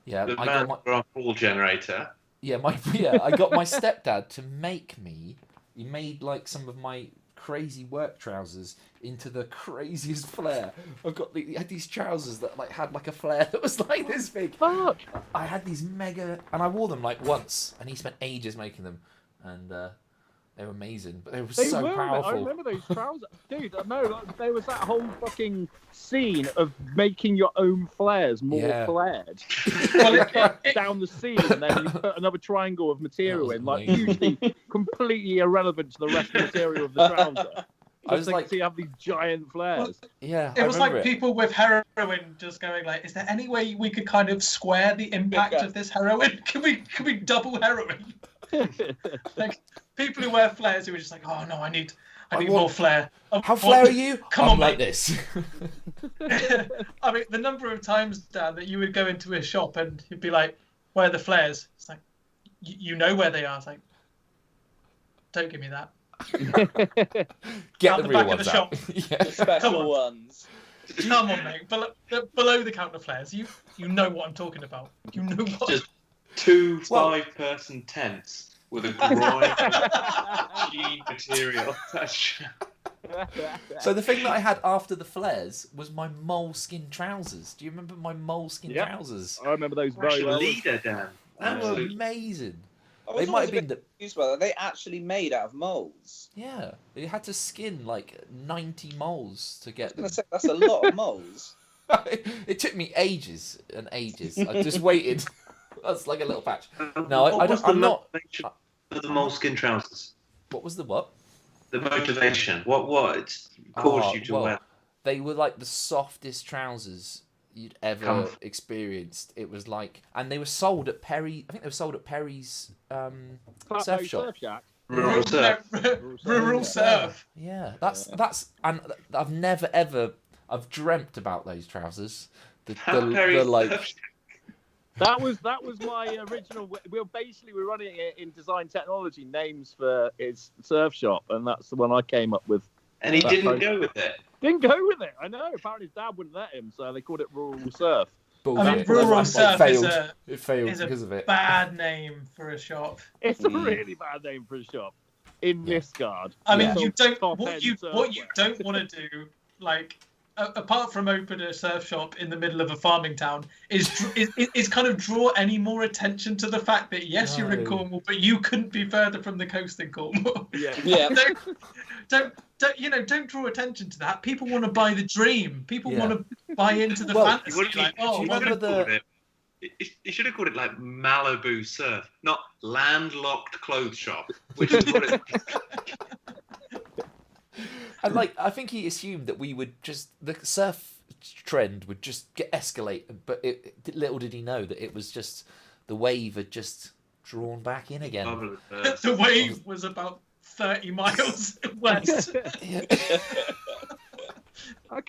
Yeah, The I man got for our ball generator. I got my stepdad to make me. He made like some of my crazy work trousers into the craziest flare. I had these trousers that like had like a flare that was like this big. Fuck. I had these mega, and I wore them like once, and he spent ages making them, and they were amazing. But they were so powerful. I remember those trousers, dude. No, there was that whole fucking scene of making your own flares more flared. Down the seam, and then you put another triangle of material in, like usually completely irrelevant to the rest of the material of the trouser. I was like, so you have these giant flares. Yeah, it was like people with heroin just going like, is there any way we could kind of square the impact of this heroin? Can we double heroin? Like people who wear flares who are just like, oh no, I need more flare. How flare are you? Come on, like mate. this. I mean, the number of times, Dan, that you would go into a shop and you'd be like, where are the flares? It's like, you know where they are. It's like, don't give me that. Get out the the real back of ones the out. shop. The special ones. Come on, mate. Below the counter flares. You know what I'm talking about. You know what. Just 2 5-person tents with a groin of jean material. So the thing that I had after the flares was my moleskin trousers. Do you remember my moleskin trousers? I remember those very well. Leader, Dan. They were Absolutely. amazing. They might have been the. Are they actually made out of moles? Yeah, you had to skin like 90 moles to get them. That's a lot of moles. It took me ages and ages. I just waited. That's like a little patch. No, I'm not. For the moleskin trousers. What was the what? The motivation. What caused you to wear? They were like the softest trousers you'd ever experienced. It was like, and they were sold at Perry. I think they were sold at Perry's surf shop. Rural surf. Yeah, that's, and I've dreamt about those trousers. The like. That was my original. We're running it in design technology names for his surf shop, and that's the one I came up with. And he didn't go with it. Didn't go with it. I know. Apparently, his dad wouldn't let him, so they called it Rural Surf. Bullshit. I mean, Rural Surf it failed is because of it. Bad name for a shop. It's a really bad name for a shop. In Nisgard. I mean, what you don't want to do, like, apart from open a surf shop in the middle of a farming town, is kind of draw any more attention to the fact that yes, you're in Cornwall, but you couldn't be further from the coast than Cornwall. Yeah. Don't draw attention to that. People want to buy the dream. People want to buy into the fantasy. You should have called it like Malibu Surf, not Landlocked Clothes Shop, which is what it is. And like, I think he assumed that we would the surf trend would just escalate, but little did he know that it was just the wave had just drawn back in again. The wave was about 30 miles west. I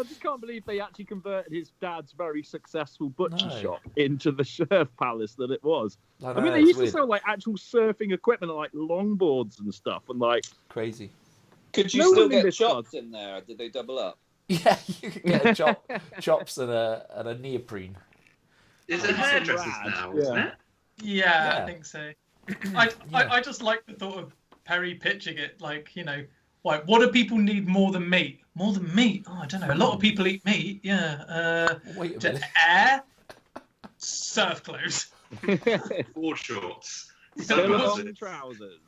just can't believe they actually converted his dad's very successful butcher shop into the surf palace that it was. I mean, they used to sell like actual surfing equipment, like longboards and stuff, and like crazy. Could you still get chops in there? Or did they double up? Yeah, you could get chops and a neoprene. It's a hairdresser's now, isn't it? Yeah, I think so. I just like the thought of Perry pitching it like, like, what do people need more than meat? More than meat? Oh, I don't know. A lot of people eat meat. Yeah. Wait a minute. Air, surf clothes, board shorts, Billabong trousers.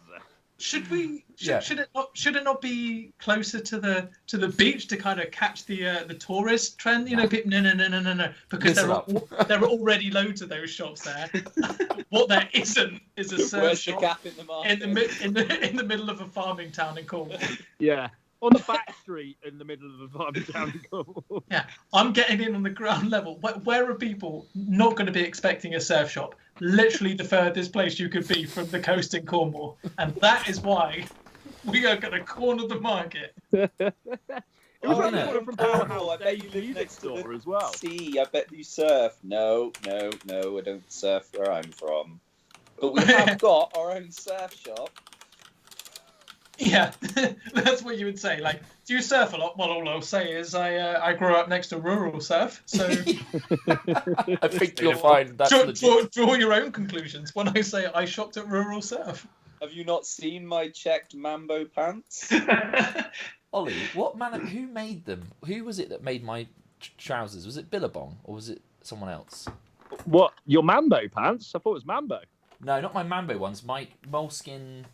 Should we? Yeah. Should it not be closer to the beach to kind of catch the tourist trend? You know, people, no, because there are already loads of those shops there. What there isn't is a surf Where's the shop gap in the market? in the middle of a farming town in Cornwall. Yeah. On the back street in the middle of a farming town in Cornwall. Yeah, I'm getting in on the ground level. Where are people not going to be expecting a surf shop? Literally the furthest place you could be from the coast in Cornwall, and that is why we are going to corner the market. It was around the no. corner from Oh, Powerhouse I bet you Dave's live music next to store the as well. sea. I bet you surf. No, I don't surf where I'm from. But we have got our own surf shop. Yeah, that's what you would say. Like, do you surf a lot? Well, all I'll say is I grew up next to rural surf, so I think you'll find that's legit. draw your own conclusions when I say I shopped at rural surf. Have you not seen my checked Mambo pants? Ollie, who made them? Who was it that made my trousers? Was it Billabong or was it someone else? What? Your Mambo pants? I thought it was Mambo. No, not my Mambo ones. My moleskin.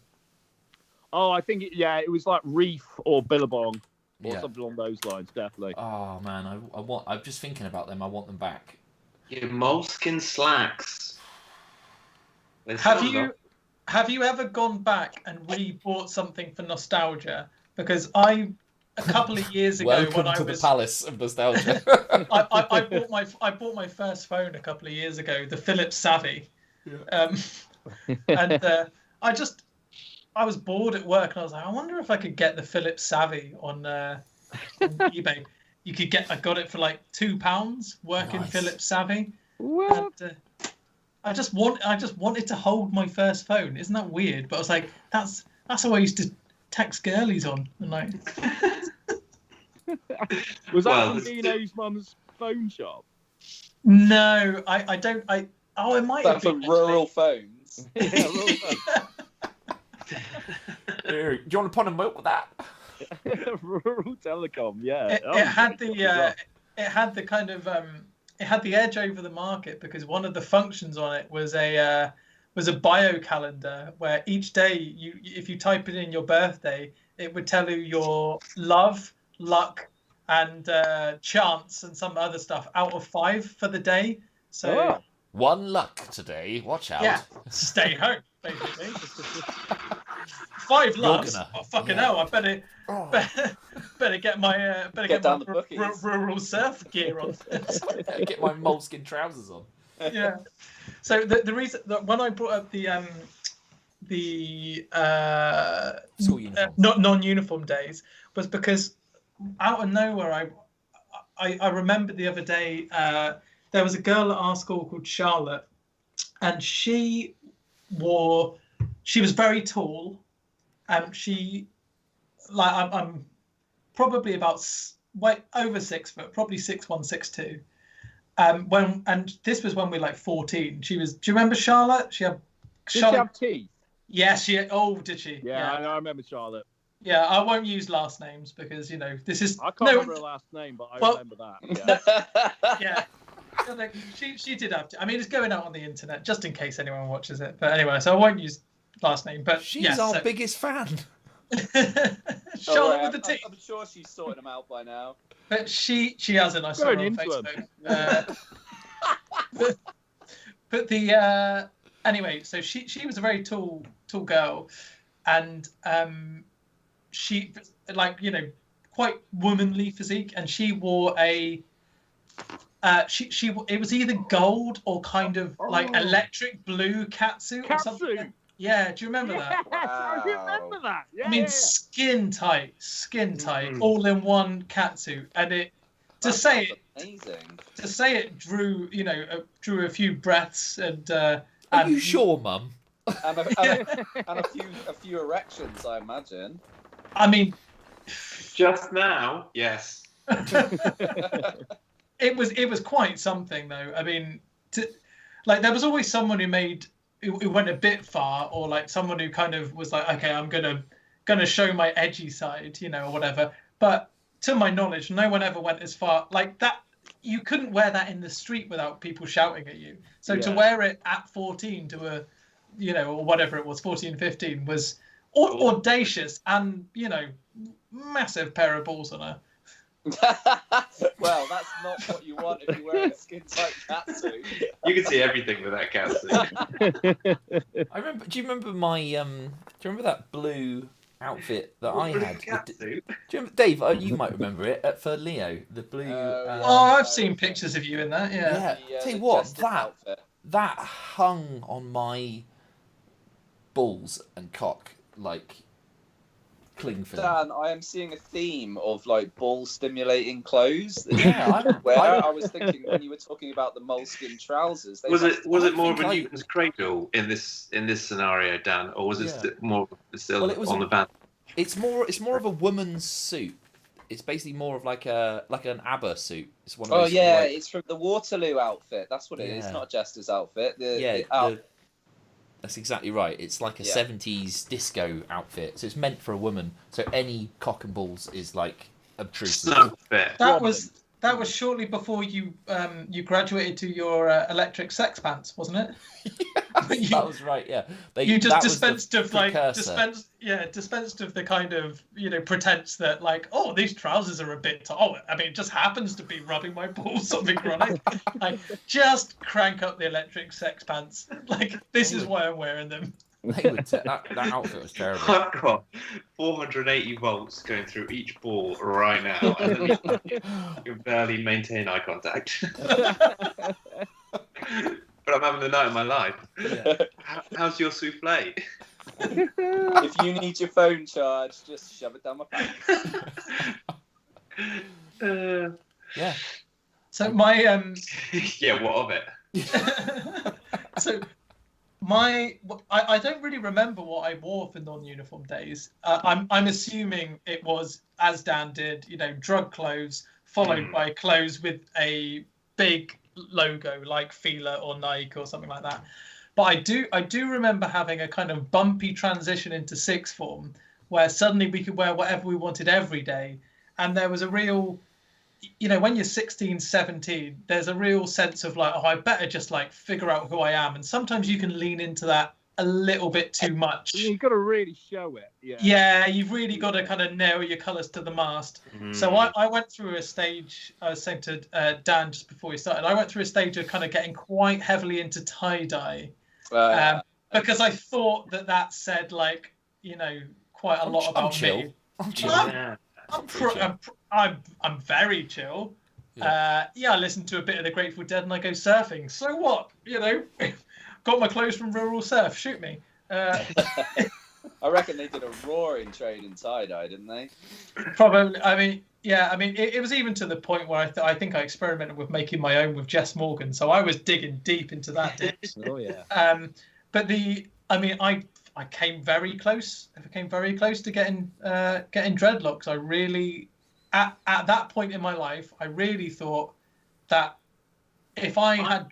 Oh, I think it was like Reef or Billabong or Yeah. something along those lines, definitely. Oh man, I'm just thinking about them. I want them back. Your moleskin slacks. There's Have some you ever gone back and re-bought something for nostalgia? Because a couple of years ago Welcome when I to was the palace of nostalgia. I bought my first phone a couple of years ago, the Philips Savvy, and I was bored at work and I was like, I wonder if I could get the Philips Savvy on eBay. I got it for like £2 working Nice. Philips Savvy. What? And, I just wanted to hold my first phone. Isn't that weird? But I was like, that's how I used to text girlies on. And like, Was that Well, from it's- Dino's mum's phone shop? no, I don't. It might have That's for been rural phones. Yeah, rural Here, do you want a pot of milk with that? rural telecom, yeah. It had the kind of it had the edge over the market because one of the functions on it was a bio calendar where each day if you type it in your birthday, it would tell you your love, luck, and chance and some other stuff out of 5 for the day. So 1 luck today. Watch out. yeah, stay home basically. 5 loves. gonna- Oh, fucking yeah. hell! I better get my Get down the bookies. rural surf gear on. Get my moleskin trousers on. Yeah. So the reason that when I brought up the School uniform. not non-uniform days was because out of nowhere I remembered the other day there was a girl at our school called Charlotte, and she was very tall. She I'm probably about over 6 foot, probably 6'1", 6'2". This was when we were like 14. Do you remember Charlotte? Did she have teeth? Yes, did she? Yeah, I remember Charlotte. Yeah, I won't use last names because this is I can't remember her last name, but I remember that. Yeah. Yeah. She did have. I mean, it's going out on the internet just in case anyone watches it. But anyway, so I won't use last name. But She's our biggest fan. Charlotte with the teeth. I'm sure she's sorted them out by now. But she hasn't. I saw her on Going Facebook. But the anyway, so she was a very tall girl, and she quite womanly physique, and she wore a it was either gold or kind of like electric blue catsuit or something. Catsuit. Yeah, do you remember that? Yes, I remember that. Yeah, I mean, yeah. skin tight, all in one catsuit, and it to say it drew a few breaths and. Are you sure, Mum? And a few erections, I imagine. I mean, Just now, yes. it was quite something though. I mean, there was always someone who went a bit far, or like someone who kind of was like, okay, I'm gonna show my edgy side, or whatever. But to my knowledge, no one ever went as far like that. You couldn't wear that in the street without people shouting at you. So to wear it at 14 to or whatever it was, 14, 15 was audacious and, massive pair of balls on her. Well, that's not what you want if you're wearing a skin-tight catsuit. You can see everything with that catsuit. I remember. Do you remember my? Do you remember that blue outfit that I had? Catsuit. Do you remember, Dave? You might remember it for Leo. The blue. Yeah. I've seen pictures of you in that. Yeah. Tell you the what, Justin outfit. that hung on my balls and cock like cling film. Dan, I am seeing a theme of like ball stimulating clothes. Yeah, I was thinking when you were talking about the moleskin trousers. Was it more of a think Newton's cradle in this scenario, Dan, or was it more still Well, it was on the band? It's more of a woman's suit. It's basically more of like an ABBA suit. It's one of those it's from the Waterloo outfit. That's what it is. Yeah. Not Jester's outfit. That's exactly right. It's like a 70s disco outfit. So it's meant for a woman. So any cock and balls is like obtrusive. Snug fit. That was shortly before you graduated to your electric sex pants, wasn't it? That was right. Yeah. You just that was dispensed the of precursor. dispensed of the kind of pretense that like, oh, these trousers are a bit tall. I mean, it just happens to be rubbing my balls something chronic. Like, just crank up the electric sex pants. Like, this is why I'm wearing them. That outfit was terrible. I've got 480 volts going through each ball right now, and you can barely maintain eye contact. But I'm having the night of my life. Yeah. How's your souffle? If you need your phone charged, just shove it down my pants. Yeah, So my what of it? so I don't really remember what I wore for non-uniform days. I'm assuming it was, as Dan did, drug clothes followed by clothes with a big logo like Fila or Nike or something like that. But I do remember having a kind of bumpy transition into sixth form where suddenly we could wear whatever we wanted every day, and there was a real, when you're 16, 17, there's a real sense of like, oh, I better just like figure out who I am, and sometimes you can lean into that a little bit too much. You've got to really show it. Yeah, you've really got to kind of nail your colours to the mast. So I went through a stage, I was saying to Dan just before we started, I went through a stage of kind of getting quite heavily into tie-dye. Because I thought that said, like, quite a lot about me. I'm chill. I'm very chill. I listen to a bit of the Grateful Dead and I go surfing. So what? Got my clothes from Rural Surf. Shoot me. I reckon they did a roaring trade in tie-dye, didn't they? Probably. I mean, it was even to the point where I think I experimented with making my own with Jess Morgan. So I was digging deep into that ditch. Oh yeah. But I came very close. I came very close to getting dreadlocks. I really, at that point in my life, I really thought that if I had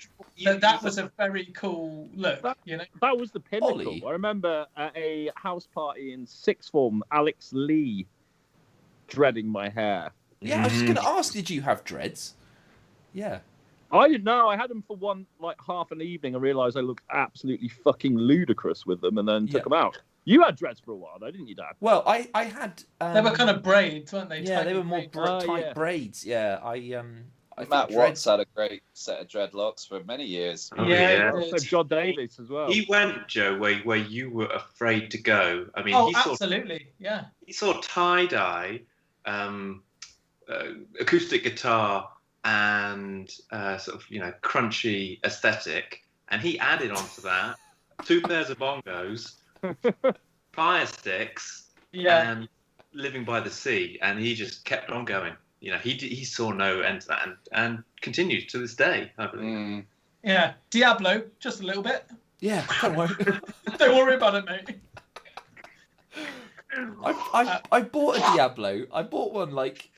that was a very cool look. That was the pinnacle. Ollie. I remember at a house party in sixth form, Alex Lee dreading my hair. Yeah, I was just going to ask, did you have dreads? Yeah. I didn't know. I had them for half an evening. I realised I looked absolutely fucking ludicrous with them, and then took them out. You had dreads for a while, though, didn't you, Dad? Well, I had. They were kind of braids, weren't they? Yeah, they were more braids. tight braids. Yeah, I Matt think Watts had a great set of dreadlocks for many years. Oh, Also John Davis as well. He went, Joe, where you were afraid to go. I mean, absolutely, yeah. He saw tie-dye, acoustic guitar, and sort of crunchy aesthetic, and he added onto that 2 pairs of bongos, fire sticks, and living by the sea, and he just kept on going. He saw no end to that, and continues to this day, I believe. Yeah, Diablo, just a little bit. Yeah, don't worry. Don't worry about it, mate. I bought a Diablo. I bought one like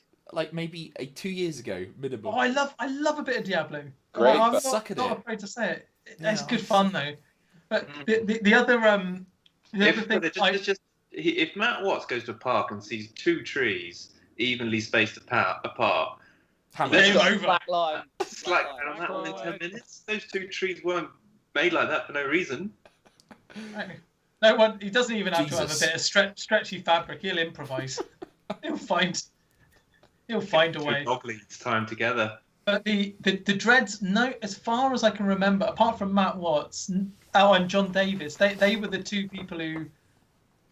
maybe 2 years ago, minimum. Oh, I love a bit of Diablo. Great, I'm suck not at it. afraid to say it. Yeah, It's good fun though. But the other thing, if Matt Watts goes to a park and sees 2 trees evenly spaced apart, Game over. Flat line. slack on that one in 10 minutes. Those 2 trees weren't made like that for no reason. No one. He doesn't even have to have a Jesus. bit of stretchy fabric. He'll improvise. He'll find a way. Dog leads time together. But the dreads, no, as far as I can remember, apart from Matt Watts, and John Davis, they were the two people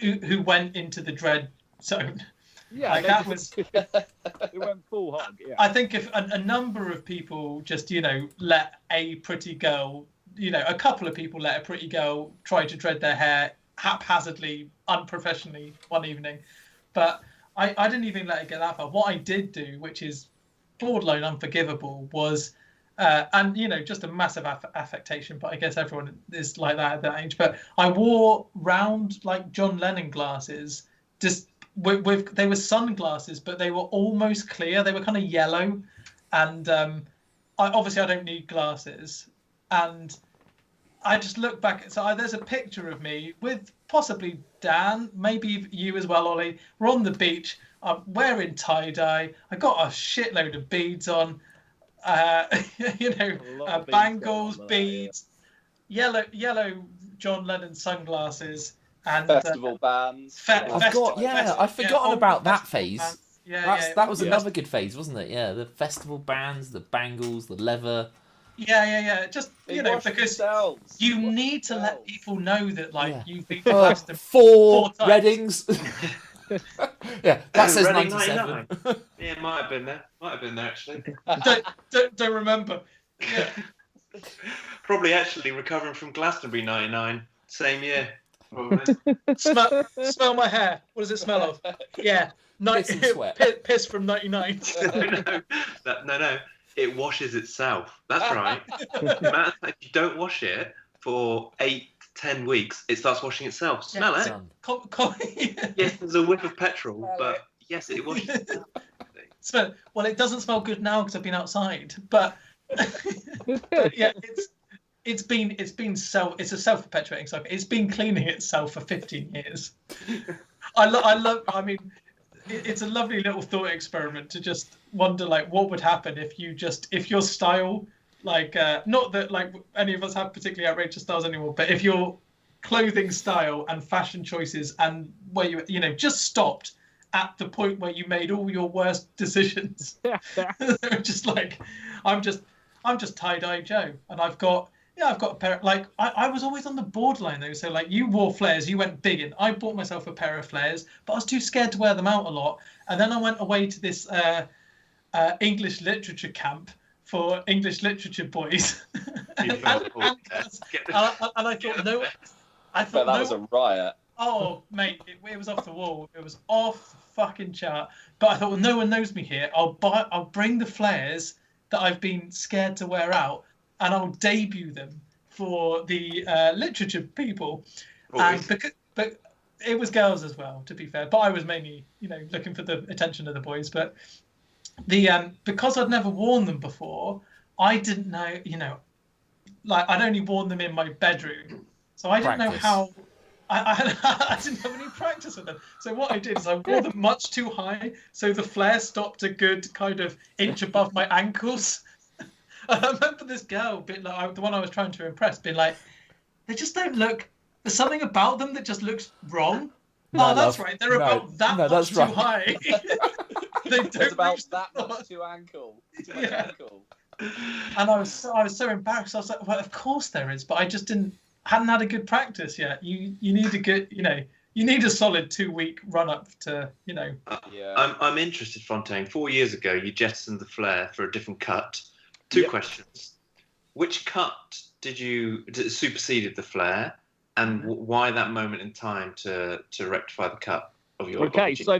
who went into the dread zone. Yeah, Like, that was. It went full hog. Yeah. I think if a number of people just let a pretty girl, a couple of people let a pretty girl try to dread their hair haphazardly, unprofessionally one evening, but I didn't even let it get that far. What I did do, which is borderline unforgivable, was and just a massive affectation, but I guess everyone is like that at that age, but I wore round like John Lennon glasses, just with they were sunglasses, but they were almost clear. They were kind of yellow, and I don't need glasses, and I just look back. So there's a picture of me with possibly Dan, maybe you as well, Ollie. We're on the beach. I'm wearing tie-dye. I got a shitload of beads on. Bangles, beads, yellow John Lennon sunglasses, and Festival bands. I've forgotten about that phase. That was another good phase, wasn't it? Yeah, the festival bands, the bangles, the leather. Yeah. Just because themselves. you need to let people know that you've been to Western four times. Readings. Yeah, that says Reading 97. 99. Yeah, might have been there. Actually. don't remember. Yeah. Probably actually recovering from Glastonbury '99, same year. Probably. Smell my hair. What does it smell of? Yeah, Piss and sweat. Piss from '99. No. It washes itself. That's right. Matt, if you don't wash it for 8-10 weeks, it starts washing itself. Smell it. Yes, there's a whiff of petrol, but yes, it washes itself. Well, it doesn't smell good now because I've been outside, but yeah, it's a self-perpetuating cycle. It's been cleaning itself for 15 years. I mean, it's a lovely little thought experiment to just wonder what would happen if your style, not that any of us have particularly outrageous styles anymore, but if your clothing style and fashion choices and where you just stopped at the point where you made all your worst decisions. Just I'm just tie-dye Joe, and I've got a pair of, I was always on the borderline though. So you wore flares, you went big in. I bought myself a pair of flares, but I was too scared to wear them out a lot. And then I went away to this English literature camp for English literature boys. and I thought that was a riot. Oh, mate, it was off the wall. It was off the fucking chart. But I thought, well, no one knows me here. I'll bring the flares that I've been scared to wear out, and I'll debut them for the literature people. But it was girls as well, to be fair. But I was mainly, looking for the attention of the boys. But because I'd never worn them before, I didn't know, I'd only worn them in my bedroom, so I didn't know how. I didn't have any practice with them. So what I did is I wore them much too high, so the flare stopped a good kind of inch above my ankles. And I remember this girl, the one I was trying to impress, being like, they just don't look. There's something about them that just looks wrong. No, that's right. They're about that much too high. They don't it's about reach that much to ankle. Ankle. And I was so embarrassed. I was like, well, of course there is, but I just hadn't had a good practice yet. You need a good, you need a solid 2-week run up to, Yeah. I'm interested, Fontaine. 4 years ago, you jettisoned the flare for a different cut. Two questions. Which cut superseded the flare, and why that moment in time to rectify the cut of your? Okay, so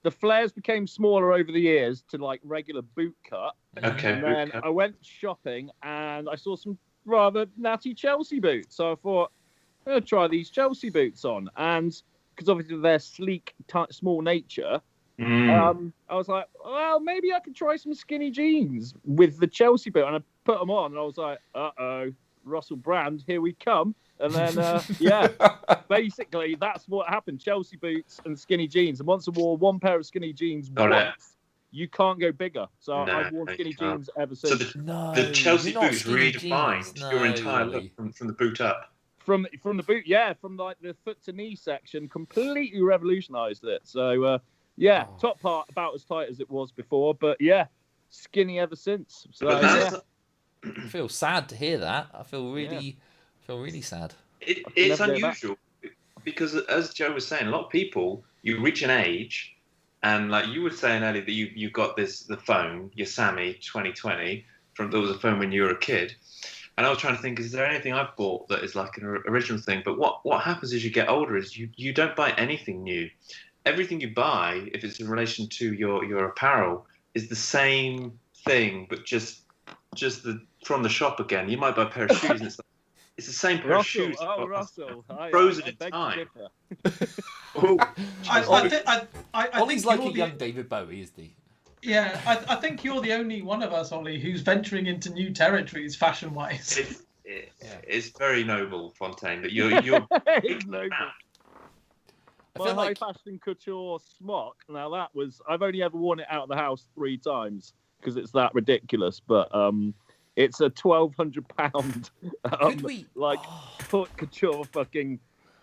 the flares became smaller over the years to regular boot cut. Okay. And then I went shopping and I saw some rather natty Chelsea boots. So I thought, I'm going to try these Chelsea boots on. And because obviously they're sleek, small nature, I was like, well, maybe I could try some skinny jeans with the Chelsea boot. And I put them on and I was like, uh-oh, Russell Brand, here we come. And then, basically that's what happened. Chelsea boots and skinny jeans. And once I wore one pair of skinny jeans you can't go bigger. So I've worn skinny jeans ever since. So the Chelsea boots redefined your entire look from the boot up. From the boot, yeah, from like the foot to knee section, completely revolutionised it. So top part about as tight as it was before, but yeah, skinny ever since. So But I feel sad to hear that. I feel really sad. it's unusual because, as Joe was saying, a lot of people, you reach an age, and like you were saying earlier that you got the phone, your Sammy 2020, there was a phone when you were a kid. And I was trying to think, is there anything I've bought that is like an original thing? But what happens as you get older is you don't buy anything new. Everything you buy, if it's in relation to your apparel, is the same thing, but just from the shop again. You might buy a pair of shoes, and it's the same pair of shoes. Russell, frozen in beg to time. differ. Ollie's like a young David Bowie, isn't he? Yeah, I think you're the only one of us, Ollie, who's venturing into new territories fashion-wise. It's very noble, Fontaine, that you're It's noble. I My feel high like fashion couture smock. Now I've only ever worn it out of the house 3 times because it's that ridiculous. But it's a £1,200 could we couture fucking.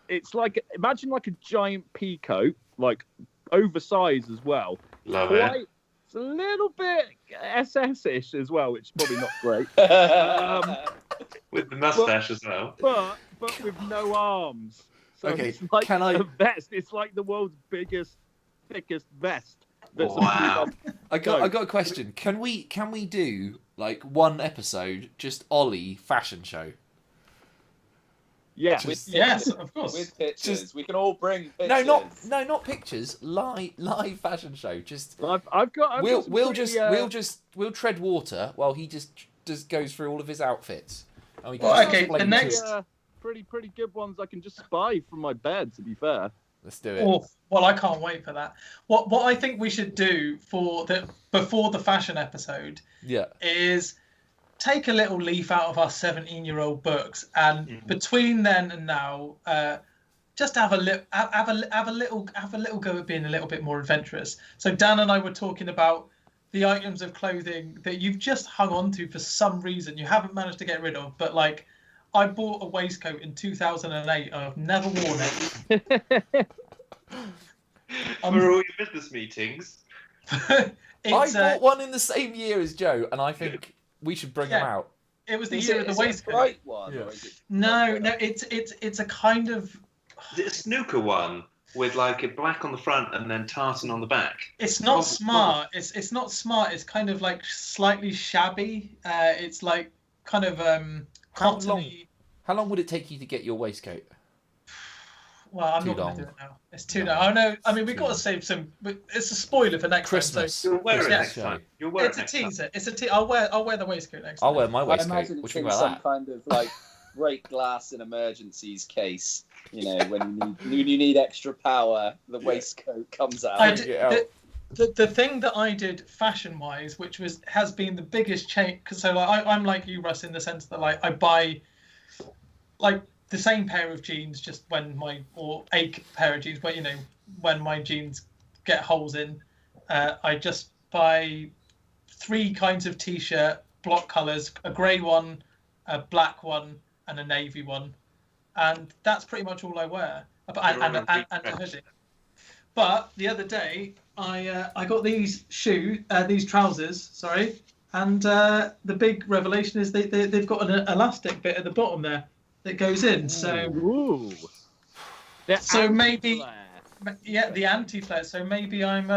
It's like, imagine like a giant peacoat, like oversized as well. Love it. It's a little bit SS-ish as well, which is probably not great. With the mustache as well. But with no arms. So Okay, it's like can I- a vest. It's like the world's biggest, thickest vest. Wow. I got a question. Can we do like one episode just Ollie fashion show? Yeah. Yes, of course. With pictures. Just- We can all bring pictures. Not pictures. Live fashion show. Just I've got we'll tread water while he just goes through all of his outfits. And we can Well, just okay, explain the next- to it. pretty good ones I can just spy from my bed, to be fair. Let's do it. Oh, well, I can't wait for that. What I think we should do before the fashion episode Yeah. is take a little leaf out of our 17-year-old books, and between then and now, just have a little go at being a little bit more adventurous. So Dan and I were talking about the items of clothing that you've just hung on to for some reason you haven't managed to get rid of, but like, I bought a waistcoat in 2008. I've never worn it. For all your business meetings. I bought one in the same year as Joe, and I think we should bring them out. It was the Is year it of the a waistcoat. bright one? Yeah. Or is it No, it's a kind of. Is it a snooker one with like a black on the front and then tartan on the back? It's not smart. It's not smart. It's kind of like slightly shabby. It's like kind of cottony. How long would it take you to get your waistcoat? Well, I'm Too not going long. to do it now. It's too long. I know. I mean, we've got to save some. It's a spoiler for next Christmas. time. You'll wear it Yeah. next time. You'll So wear it's it a next time. teaser. It's a teaser. I'll wear the waistcoat next time. I'll wear my I waistcoat. imagine What it's do you in think some about that? kind of like break glass in emergencies case. You know, when you need extra power, the waistcoat comes out. I Yeah. did, the thing that I did fashion wise, which has been the biggest change, because so like I'm like you, Russ, in the sense that like I buy like the same pair of jeans just or a pair of jeans, but when my jeans get holes in, I just buy 3 kinds of t-shirt, block colours, a grey one, a black one, and a navy one, and that's pretty much all I wear. And a hoodie. But the other day, I got these trousers, sorry, and the big revelation is they've got an elastic bit at the bottom there that goes in. So Ooh. So maybe, yeah, the anti-flare. So maybe I'm,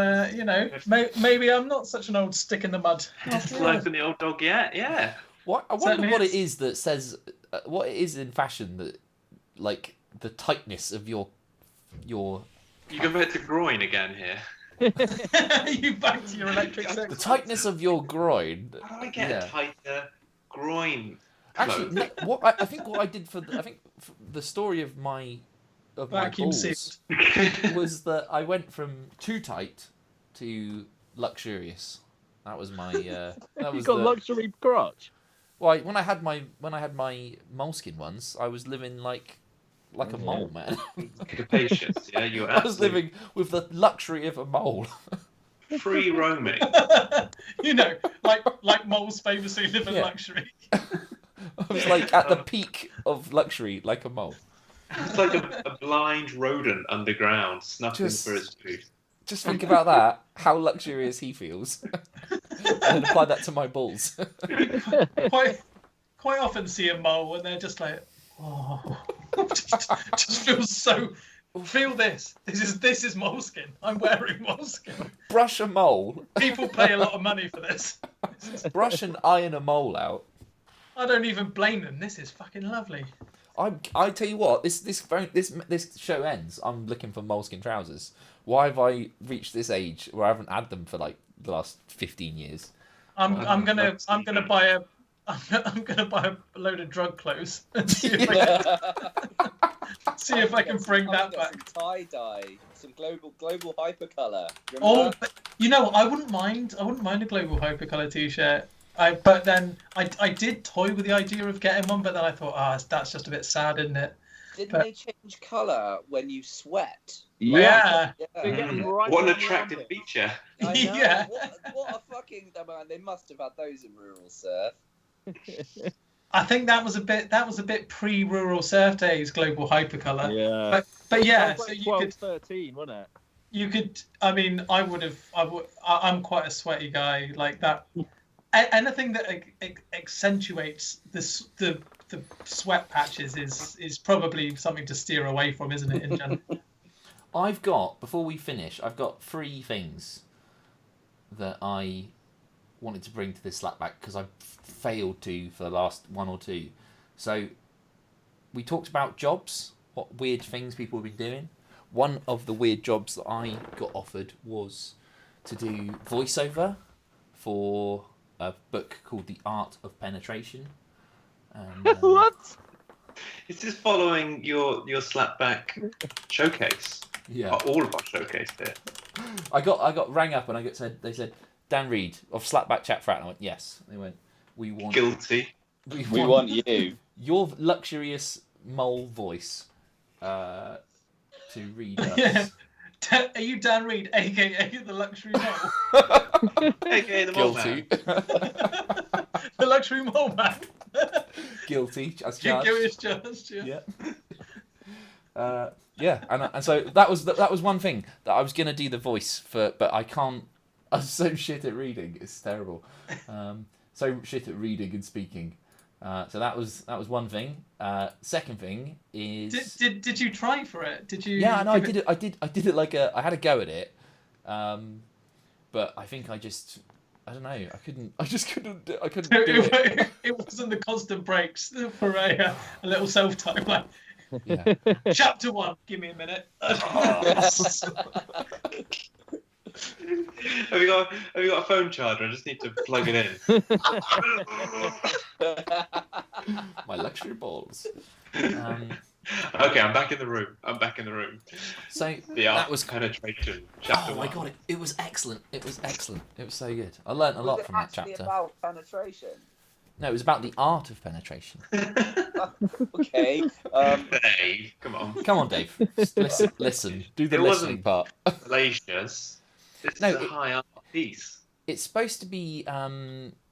maybe I'm not such an old stick in the mud. It's life in the old dog yet, yeah. What I wonder Certainly what is. it is that says what it is in fashion that like the tightness of your You go back to groin again here. You back to your electric sex. the tightness of your groin. How do I get Yeah. a tighter groin? Actually, clothes? no, I think what I did for the story of my Vacuum balls sealed. was that I went from too tight to luxurious. That was my that You was got the, luxury crotch. well, when I had my moleskin ones, I was living like a mole, man. Capacious, yeah. You're I was living with the luxury of a mole. free roaming. like moles famously live in Yeah. luxury. I was like at the peak of luxury like a mole. It's like a blind rodent underground snuffing Just- for its food. Just think about that, how luxurious he feels. And then apply that to my balls. Quite often see a mole and they're just like, oh, just feels so. Feel this. This is moleskin. I'm wearing moleskin. Brush a mole. People pay a lot of money for this. Brush and iron a mole out. I don't even blame them. This is fucking lovely. I tell you what, this show ends. I'm looking for moleskin trousers. Why have I reached this age where I haven't had them for like the last 15 years? I'm gonna buy a load of drug clothes and see if I can bring that back. Tie dye, some global hypercolor. Oh, but you know, I wouldn't mind a global hypercolor t-shirt. But then I did toy with the idea of getting one, but then I thought, that's just a bit sad, isn't it? Didn't they change colour when you sweat? Yeah. What an attractive feature. I know. Yeah. What a fucking man! They must have had those in rural surf. I think that was a bit pre-rural surf days, global hypercolor. Yeah. But yeah, Sounds so like you 12, could 13, wasn't it? you could. I mean, I'm quite a sweaty guy. Like that. Anything that accentuates the sweat patches is probably something to steer away from, isn't it? In general. Before we finish, I've got 3 things that I wanted to bring to this slapback because I've failed to for the last 1 or 2. So we talked about jobs, what weird things people have been doing. One of the weird jobs that I got offered was to do voiceover for a book called The Art of Penetration. And, What? Is this following your slapback showcase? Yeah. All of our showcase here. I got rang up and they said Dan Reed of Back Chat Frat, and I went yes. They went, we want Guilty. We want you. your luxurious mole voice to read us. Yeah. Are you Dan Reed, aka the luxury mole? AKA the mole man. Guilty. The luxury mole man. Guilty as You charged. give it just, Yeah. Yeah, and so that was one thing that I was gonna do the voice for, but I can't. I'm so shit at reading. It's terrible. So shit at reading and speaking. So that was one thing. Second thing is. Did you try for it? Did you? Yeah, no, I did it. I did it like I had a go at it, but I think I don't know. I just couldn't do it. It wasn't the constant breaks for a little self-time. Like, Yeah. chapter 1, give me a minute. Have you got a phone charger? I just need to plug it in. My luxury balls. Okay, I'm back in the room. So The art that was. of penetration. Chapter Oh my 1. god! It was excellent. It was so good. I learnt a lot from that chapter. About penetration. No, it was about the art of penetration. Okay. Dave, come on. Come on, Dave. Just listen. Do the It listening wasn't- part. Salacious. This No, is a high art piece. It's supposed to be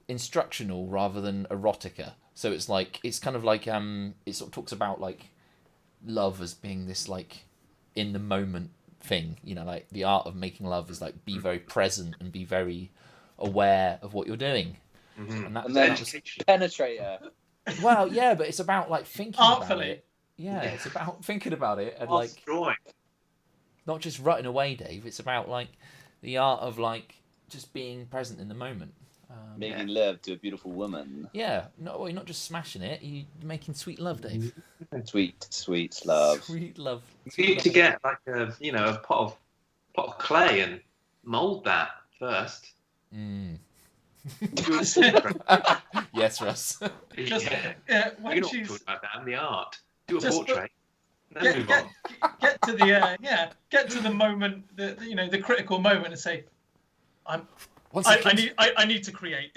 instructional rather than erotica. So it's kind of like it sort of talks about like love as being this like in the moment thing. You know, like the art of making love is like be very present and be very aware of what you're doing. Mm-hmm. And, that, And then that was, penetrator. well, yeah, but it's about like thinking about Artfully. it. Yeah, it's about thinking about it and Art's like drawing. not just rutting away, Dave. It's about like the art of like just being present in the moment. Making love to a beautiful woman. Yeah, you're not just smashing it. You're making sweet love, Dave. Sweet, sweet love. Sweet love. You Sweet need to love. get like a pot of clay and mould that first. Mm. Do a portrait. Yes, Russ. Just Yeah. when You're not she's talking about that and the art. Do a Just portrait. Then move on. get to the get to the moment, the critical moment, and say, I need to create.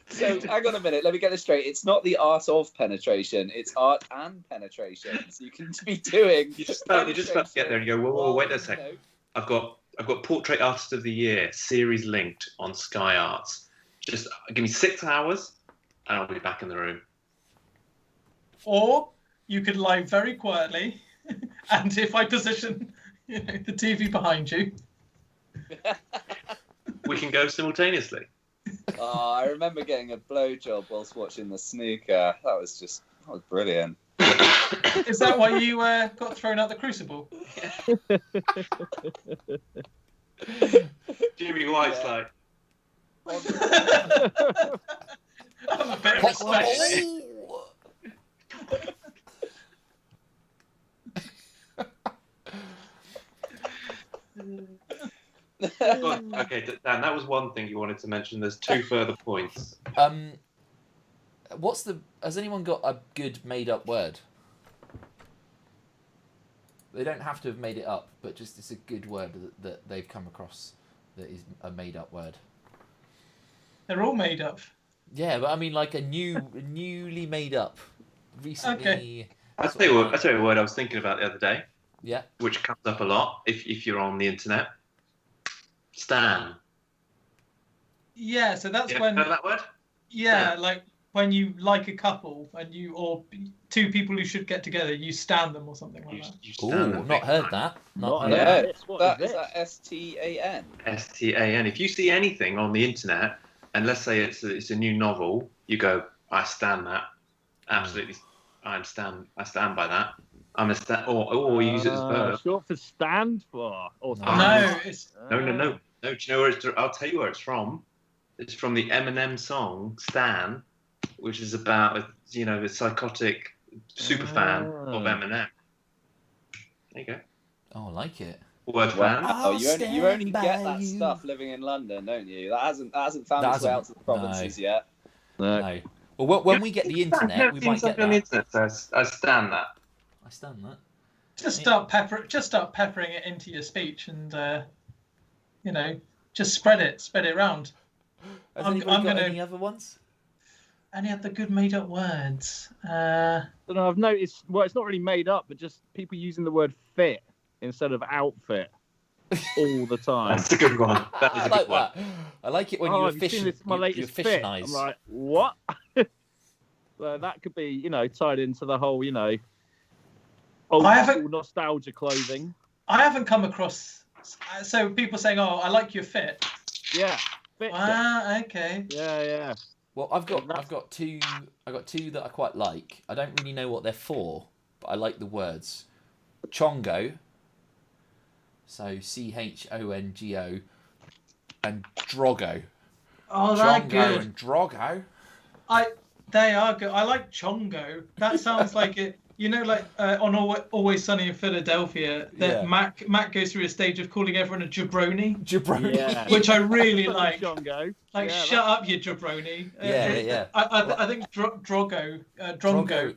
So hang on a minute, let me get this straight. It's not the art of penetration, it's art and penetration. So you can be doing. You just about to get there and you go, whoa, wait a second. You know, I've got Portrait Artist of the Year series linked on Sky Arts. Just give me 6 hours and I'll be back in the room. Or you could lie very quietly, and if I position the TV behind you, We can go simultaneously. Oh, I remember getting a blowjob whilst watching the snooker. That was brilliant. is that why you got thrown out the crucible? Jimmy White's Yeah. like, I'm a bit of respect. okay, Dan, that was one thing you wanted to mention. There's two further points. Has anyone got a good made-up word? They don't have to have made it up, but just it's a good word that they've come across that is a made-up word. They're all made up. Yeah, but I mean like a newly made up, recently. Okay. I'll tell you a word I was thinking about the other day, Yeah. which comes up a lot if you're on the internet. Stan. Yeah, so that's Yeah, when. heard of that word? Yeah, like when you like a couple and or two people who should get together, you stand them or something like that. You Ooh, stan them not big heard time. that. Not Not heard heard Yeah. that. this. What Is is that STAN? STAN. If you see anything on the internet, and let's say it's a new novel, you go, I stand that. Absolutely, I stand by that. I'm a stand, or use it as verb. Short for stand for or No. stand. No, it's No. Do you know where I'll tell you where it's from. It's from the Eminem song "Stan," which is about a psychotic super fan of Eminem. There you go. Oh, I like it. Word fan. Wow, you only stand get by that you. stuff living in London, don't you? That hasn't found That its way hasn't- out to the provinces yet. No. Well, when we get the internet, we might get on the that. internet. So I stand that. I stand that. just start peppering it into your speech, and just spread it around. Has I'm anybody got gonna- any other ones? Any other good made-up words? don't know, I've noticed. Well, it's not really made up, but just people using the word fit instead of outfit all the time. That's a good one. That is I a like good one. that. I like it when Oh, you have you seen this? My latest fit. I'm fictionize. like, what? So that could be, tied into the whole, old I haven't- school nostalgia clothing. I haven't come across. So people saying, "Oh, I like your fit." Yeah, fit. Okay. Yeah. Well, I've got two that I quite like. I don't really know what they're for, but I like the words. Chongo. So CHONGO and Drogo. Oh, they're Chongo good. and Drogo. They are good. I like Chongo. That sounds like it. On Always Sunny in Philadelphia, that Yeah. Mac goes through a stage of calling everyone a jabroni, Jabroni. Yeah. which I really like. Jongo. Like, Yeah, shut up, you jabroni. Yeah. I think Drogo. Oh, Drogo.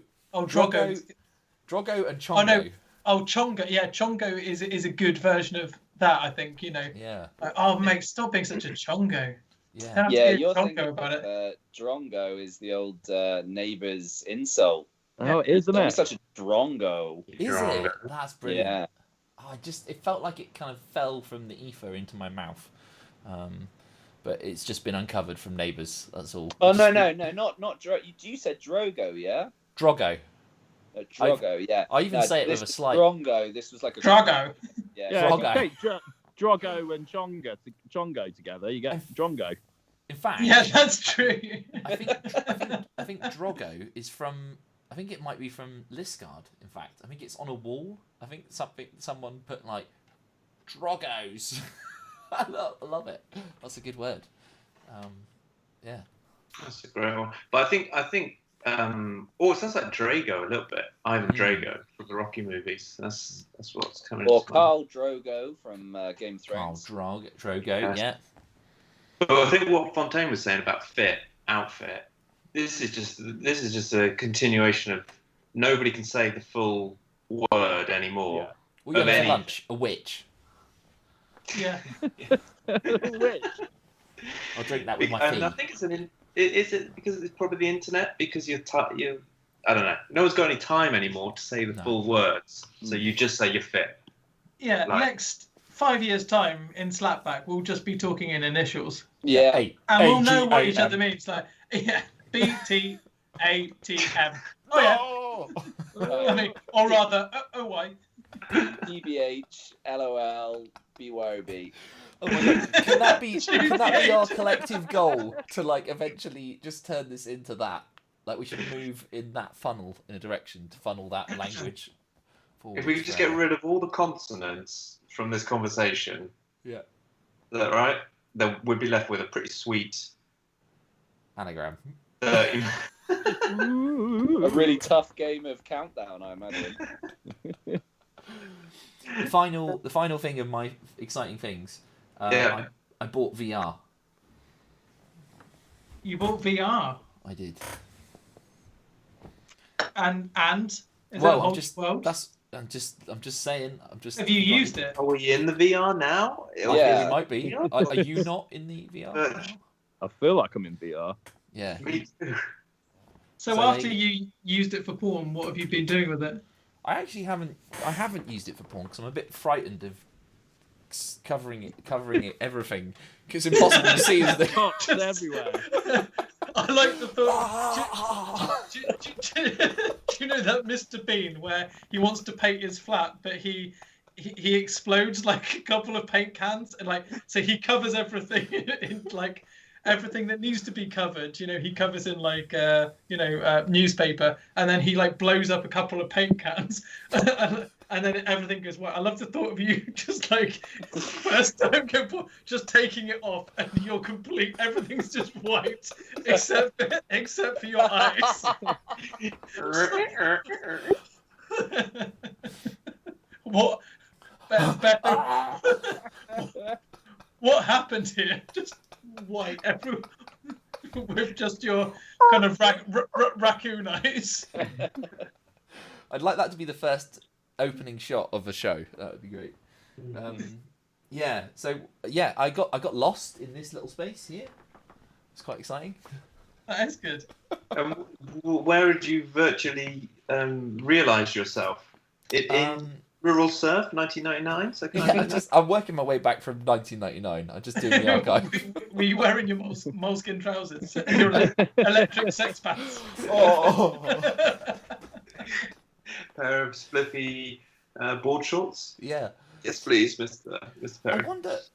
Drogo and Chongo. Oh, no. Oh, Chongo. Yeah, Chongo is a good version of that, I think, Yeah. Like, oh, mate, stop being such a Chongo. Yeah. Don't have Yeah, to be a you're Chongo thinking about it. Drongo is the old neighbour's insult. Oh, isn't Don't be it? such a drongo. Is it? That's brilliant. Yeah. Oh, it felt like it kind of fell from the ether into my mouth. But it's just been uncovered from neighbours, that's all. Oh, no, not Drogo. You said Drogo, yeah? Drogo. Drogo, yeah. I even say it this with a was slight... Drongo. This was like a... Drago. Yeah. Yeah, Drogo. if you take Drogo and Chongo together, you get Drongo. In fact, Yeah, that's true. I think Drogo is from... I think it might be from Liscard, in fact. I think it's on a wall. I think someone put, like, Drogos. I love it. That's a good word. Yeah. That's a great one. But I think it sounds like Drago a little bit. Ivan Drago from the Rocky movies. That's what's coming. Or to mind. Khal Drogo from Game of Carl Thrones. Drogo, yeah. But I think what Fontaine was saying about outfit. This is just a continuation of nobody can say the full word anymore. Yeah. Well, you Of have for any- lunch, a witch. Yeah. Which? I'll drink that with my And I feet. think is it because it's probably the internet because you I don't know. No one's got any time anymore to say the No. full words, so you just say you're fit. Yeah, Like- next 5 years' time in Slapback, we'll just be talking in initials. Yeah. And we'll know what each AGAM. other means. Like, yeah, BTATM. Oh, yeah. I mean, or rather, OY. TBH, LOL, BYOB. Oh my God. Can that be our collective goal to like eventually just turn this into that? Like we should move in that funnel in a direction to funnel that language forward. If we could just get rid of all the consonants from this conversation, yeah, is that right? Then we'd be left with a pretty sweet anagram. 30. A really tough game of Countdown, I imagine. The final thing of my exciting things. Yeah. I bought VR. You bought VR, I did. and is Well, that I'm whole just world? I'm just saying. I'm just. Have you used it? Are we in the VR now? I Yeah. think we might be. Are you not in the VR now? I feel like I'm in VR. Yeah. Me too. So So after they- you used it for porn, what have you been doing with it? I actually haven't. I haven't used it for porn because I'm a bit frightened of covering it everything because it's impossible to see. Isn't it? Cocks everywhere. I like the thought. Do you know that Mr. Bean where he wants to paint his flat, but he explodes like a couple of paint cans, and like so he covers everything in like everything that needs to be covered. You know, he covers in like newspaper, and then he like blows up a couple of paint cans, and then everything goes white. I love the thought of you just like first time just taking it off, and you're complete. Everything's just white except for your eyes. What? What happened here? Just white, with just your kind of raccoon eyes. I'd like that to be the first opening shot of a show. That would be great. Yeah. So yeah, I got lost in this little space here. It's quite exciting. That is good. Where did you virtually realise yourself? In Rural Surf, 1999. So I'm working my way back from 1999. I'm just doing the archive. Were you wearing your moleskin trousers and your electric sex pants? Oh. Pair of spliffy board shorts. Yeah. Yes, please, Mr. Perry.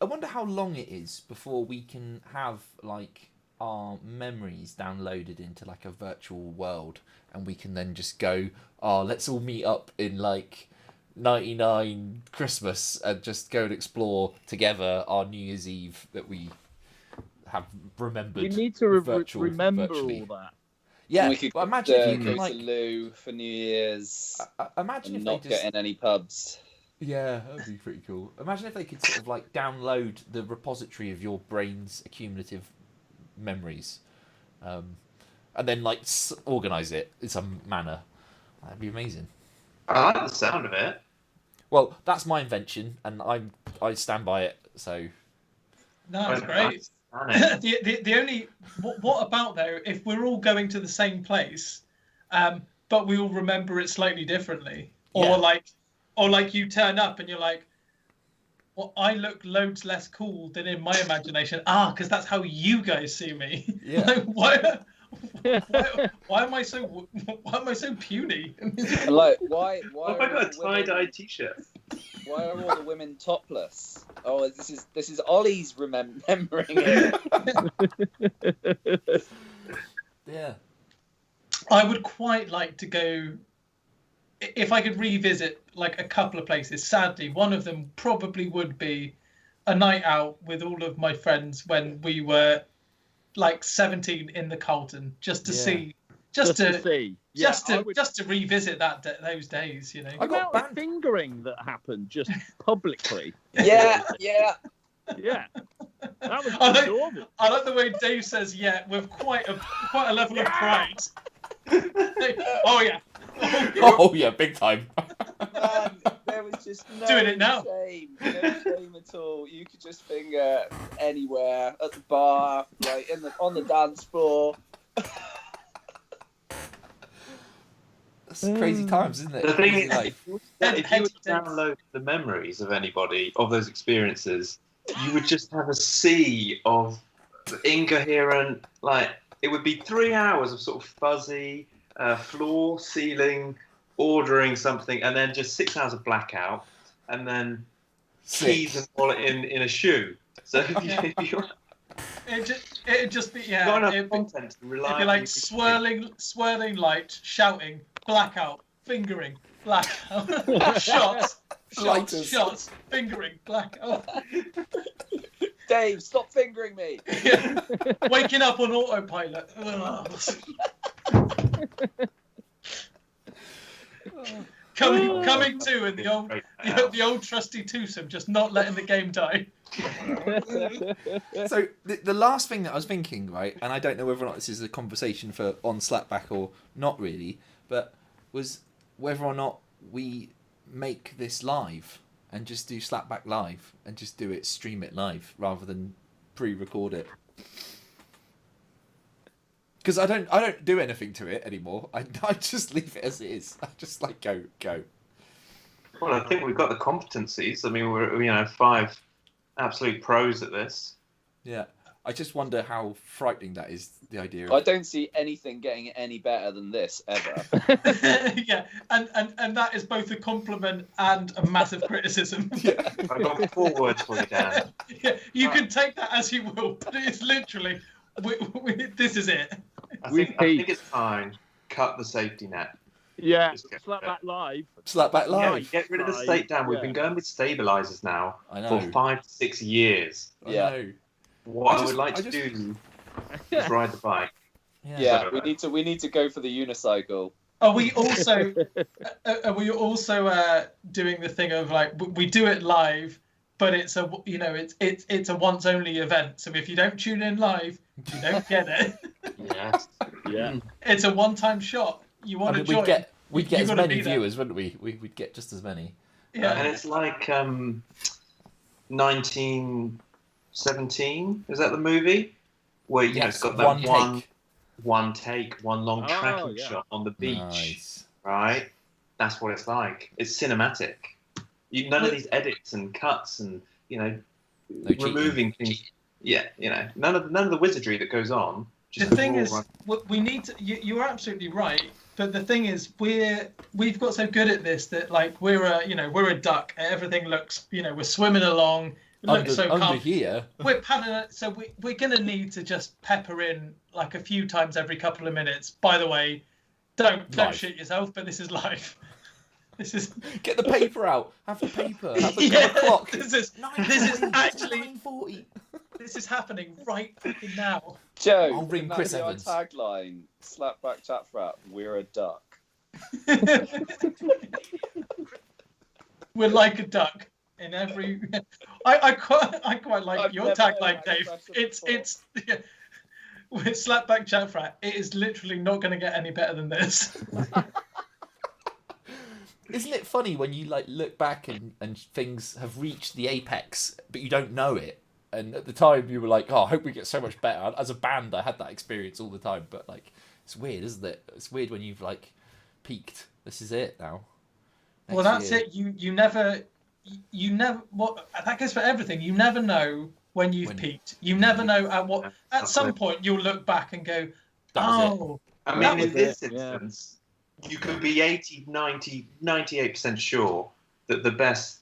I wonder how long it is before we can have like our memories downloaded into like a virtual world, and we can then just go, let's all meet up in like 99 Christmas and just go and explore together our New Year's Eve that we have remembered. We need to remember virtually. all that. Yeah, we could but imagine if you go can to like Lou for New Year's imagine and if they not just get in any pubs. yeah, that'd be pretty cool. Imagine if they could sort of like download the repository of your brain's accumulative memories, and then like organize it in some manner. That'd be amazing. I like the sound of it. Well, that's my invention, and I stand by it. So No, it's great. The only what about though if we're all going to the same place, but we all remember it slightly differently, Yeah. or like you turn up and you're like, well, I look loads less cool than in my imagination. Because that's how you guys see me. Yeah. Like, why am I so puny? Like, why Have I got a tie-dye t-shirt? Why are all the women topless? Oh, this is Ollie's remembering it. yeah, I would quite like to go, if I could revisit like a couple of places. Sadly, one of them probably would be a night out with all of my friends when we were like 17 in the Carlton, just to see, just to revisit those days, you know. I got The banned. fingering that happened just publicly. Yeah. Yeah. That was adorable. I like the way Dave says "yeah" with quite a level of pride. Oh yeah. Oh yeah, big time. Man, there was just no Doing it now. shame. No shame at all. You could just finger anywhere, at the bar, like on the dance floor. That's crazy times, isn't it? The thing Crazy is, life. if you would download the memories of anybody of those experiences, you would just have a sea of incoherent, like it would be 3 hours of sort of fuzzy floor, ceiling, ordering something, and then just 6 hours of blackout, and then keys and wallet in a shoe. So if you It'd just be got enough it'd be content to rely like on swirling light, shouting, blackout, fingering, blackout, Lighters. shots, fingering, blackout. Dave, stop fingering me. Yeah. Waking up on autopilot. Coming to in the old trusty twosome, just not letting the game die. So the last thing that I was thinking, right, and I don't know whether or not this is a conversation for on Slapback or not really, but was whether or not we make this live and just do Slapback live and just do it, stream it live rather than pre-record it. Because I don't do anything to it anymore. I just leave it as it is. I just like go. Well, I think we've got the competencies. I mean, we're 5 absolute pros at this. Yeah. I just wonder how frightening that is, the idea I of... don't see anything getting any better than this ever. Yeah, and that is both a compliment and a massive criticism. Yeah. I've got 4 words for you, Dan. Yeah, you can take that as you will, but it's literally, this is it. I think it's time. Cut the safety net. Yeah, Just get Slapback live. Slapback Yeah, live. get rid of the state down. We've been going with stabilizers now I know. for 5 to 6 years. Yeah. I know. What I just- would like I to just- do is ride the bike. Yeah, we need to go for the unicycle. Are we also doing the thing of like we do it live, but it's a it's a once only event. So if you don't tune in live, you don't get it. Yes. Yeah. It's a one-time shot. You want to join? We'd get You as gotta many be there. viewers, wouldn't we? We'd get just as many. Yeah. And it's like 1917. Is that the movie? Where it's got that one take, one long tracking shot on the beach, Nice. right? That's what it's like. It's cinematic. None of these edits and cuts and removing things. Yeah, none of the wizardry that goes on. The thing is, we need to. You're absolutely right. But the thing is, we've got so good at this that like we're a duck. Everything looks, we're swimming along. It looks so under calm. here. We're panning, so we're gonna need to just pepper in like a few times every couple of minutes. By the way, don't Live. shit yourself. But this is live. This is Get the paper out. Have the paper. Have the clock. This is 9:40. actually 9:40. this is happening right fucking now. Joe, I'll ring can Chris that be Evans. Our tagline: Slapback Chat Frat. We're a duck. We're like a duck in every. I quite like I've your never heard tagline, that Dave. expression It's with Slapback Chat Frat. It is literally not going to get any better than this. Isn't it funny when you like look back and things have reached the apex, but you don't know it? And at the time you were like, "Oh, I hope we get so much better." As a band, I had that experience all the time. But like, it's weird, isn't it? It's weird when you've like peaked. This is it now. Well, that's it. You never. What that goes for everything. You never know when you've peaked. You never know at what. At some point, you'll look back and go, That was it. "Oh, I that mean, was in this it, yeah. instance, you could be 80, 90, 98% sure that the best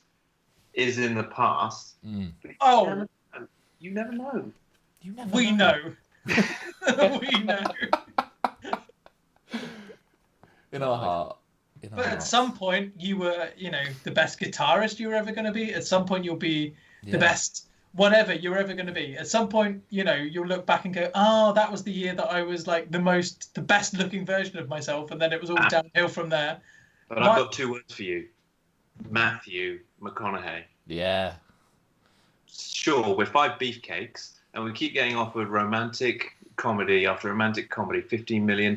is in the past. Mm. oh, You never know. You never we know, we know." In our heart. But at some point, you were, the best guitarist you were ever going to be. At some point, you'll be the best whatever you're ever going to be. At some point, you'll look back and go, "Oh, that was the year that I was like the best looking version of myself," and then it was all downhill from there. But I've got 2 words for you: Matthew McConaughey. Yeah. Sure, we're 5 beefcakes, and we keep getting offered romantic comedy after romantic comedy, $15 million,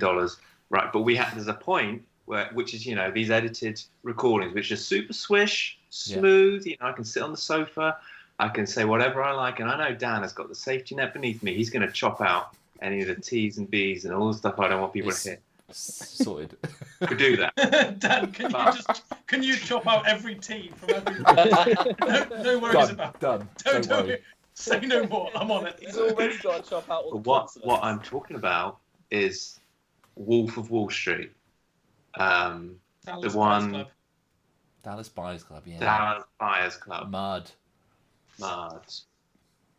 right? But there's a point which is these edited recordings, which are super swish, smooth. I can sit on the sofa, I can say whatever I like, and I know Dan has got the safety net beneath me. He's going to chop out any of the T's and B's and all the stuff I don't want people to hear. Sorted. Could do that. Dan, can you chop out every T from every? No worries about. Done. Don't worry. say no more. I'm on it. He's already got to chop out all the But consonants. what I'm talking about is Wolf of Wall Street. Dallas The one- Buyers Club. Dallas Buyers Club, yeah. Dallas Buyers Club. Mud. Mud.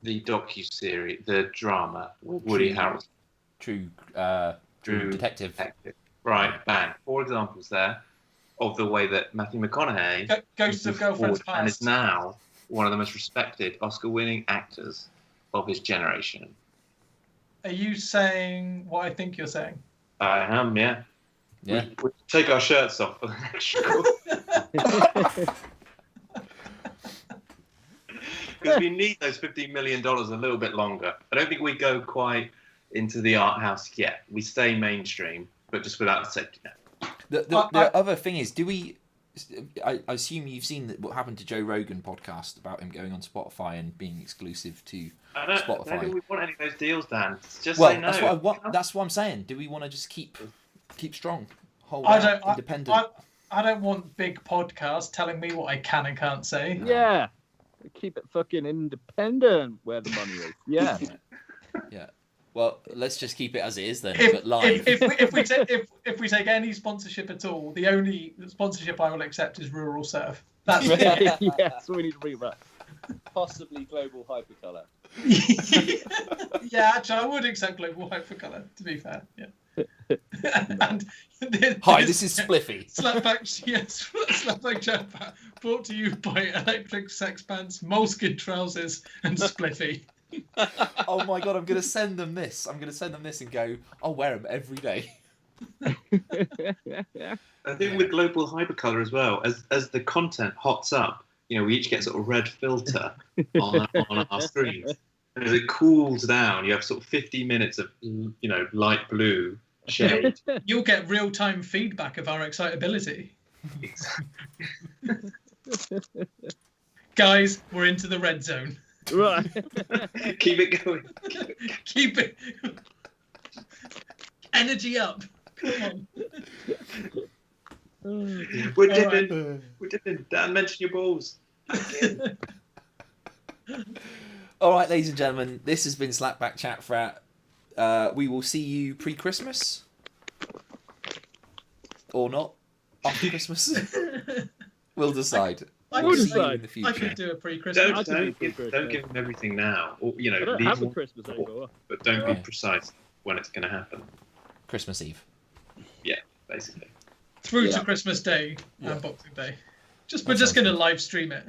The docu-series, the drama, with Woody Harrelson. True True detective. Right, bang. 4 examples there of the way that Matthew McConaughey Ghosts of moved Girlfriends forward and is Past. now one of the most respected Oscar-winning actors of his generation. Are you saying what I think you're saying? I am, yeah. Yeah. We take our shirts off for the next show. Because we need those $15 million a little bit longer. I don't think we go quite into the art house yet. We stay mainstream, but just without the safety net. The other thing is, do we... I assume you've seen what happened to Joe Rogan podcast about him going on Spotify and being exclusive to I don't Spotify. think we want any of those deals, Dan. Just Well, say no. that's what I'm saying. Do we want to just keep strong? Hold I out, don't. independent. I don't want big podcasts telling me what I can and can't say. Yeah. Keep it fucking independent where the money is. Yeah. Yeah. Well, let's just keep it as it is then, If, but live. if we take any sponsorship at all, the only sponsorship I will accept is Rural Surf. That's Yeah, so we need to bring it back. Possibly Global Hypercolour. Yeah, actually, I would accept Global Hypercolour, to be fair. Yeah. And Hi, this is Spliffy. Slapback Chat Frat, brought to you by Electric Sex Pants, Moleskin Trousers, and Spliffy. Oh my god, I'm going to send them this. I'm going to send them this and go, I'll wear them every day. I think with Global Hypercolour as well, as the content hots up, we each get sort of red filter on our screens. And as it cools down, you have sort of 50 minutes of, light blue shade. You'll get real-time feedback of our excitability. Guys, we're into the red zone. Right. Keep it going. Keep it. Energy up. Come on. We're dipping. We're dipping. Dan, mention your balls. All right, ladies and gentlemen, this has been Back Chat Frat. We will see you pre-Christmas. Or not. After Christmas. We'll decide. We'll see you decide. in the future. I could do a pre-Christmas. Don't give them everything now. Or, I don't leave have a more, Christmas anymore. but don't be Right. precise when it's going to happen. Christmas Eve. Yeah, basically. Through Yeah. to Christmas Day Yeah. and Boxing Day. We're That just sounds going to good. live stream it.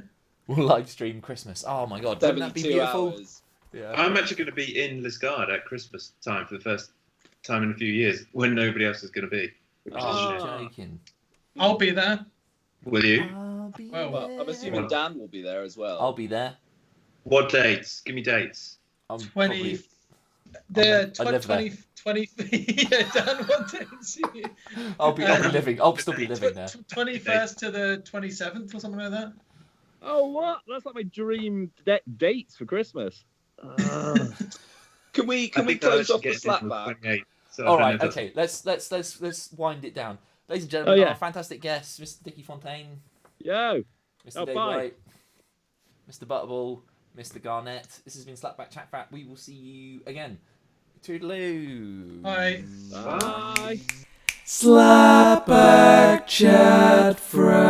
We'll live stream Christmas. Oh my god, wouldn't that be 72 beautiful? hours. Yeah. I'm actually going to be in Liscard at Christmas time for the first time in a few years when nobody else is going to be. Which is a Oh, shame. I'm joking. I'll be there. Will you? I'll be Well, Well, I'm assuming Well- Dan will be there as well. I'll be there. What dates? Give me dates. I'm 20. probably- The I live there. 20. Yeah, Dan, what days? I'll be living. I'll still be living there. 21st to the 27th or something like that. Oh, what? That's like my dream dates for Christmas. Can we I think close I off the should get into slapback? 28, so I All don't right, know if okay. Let's wind it down, ladies and gentlemen. Oh, yeah. Our fantastic guests, Mr. Dicky Fontaine, Yo. Mr. Oh, Dave bye. White, Mr. Butterball, Mr. Garnett. This has been Back Chat Frat. We will see you again. Toodaloo. Bye. Bye. Slapback Chat Frat.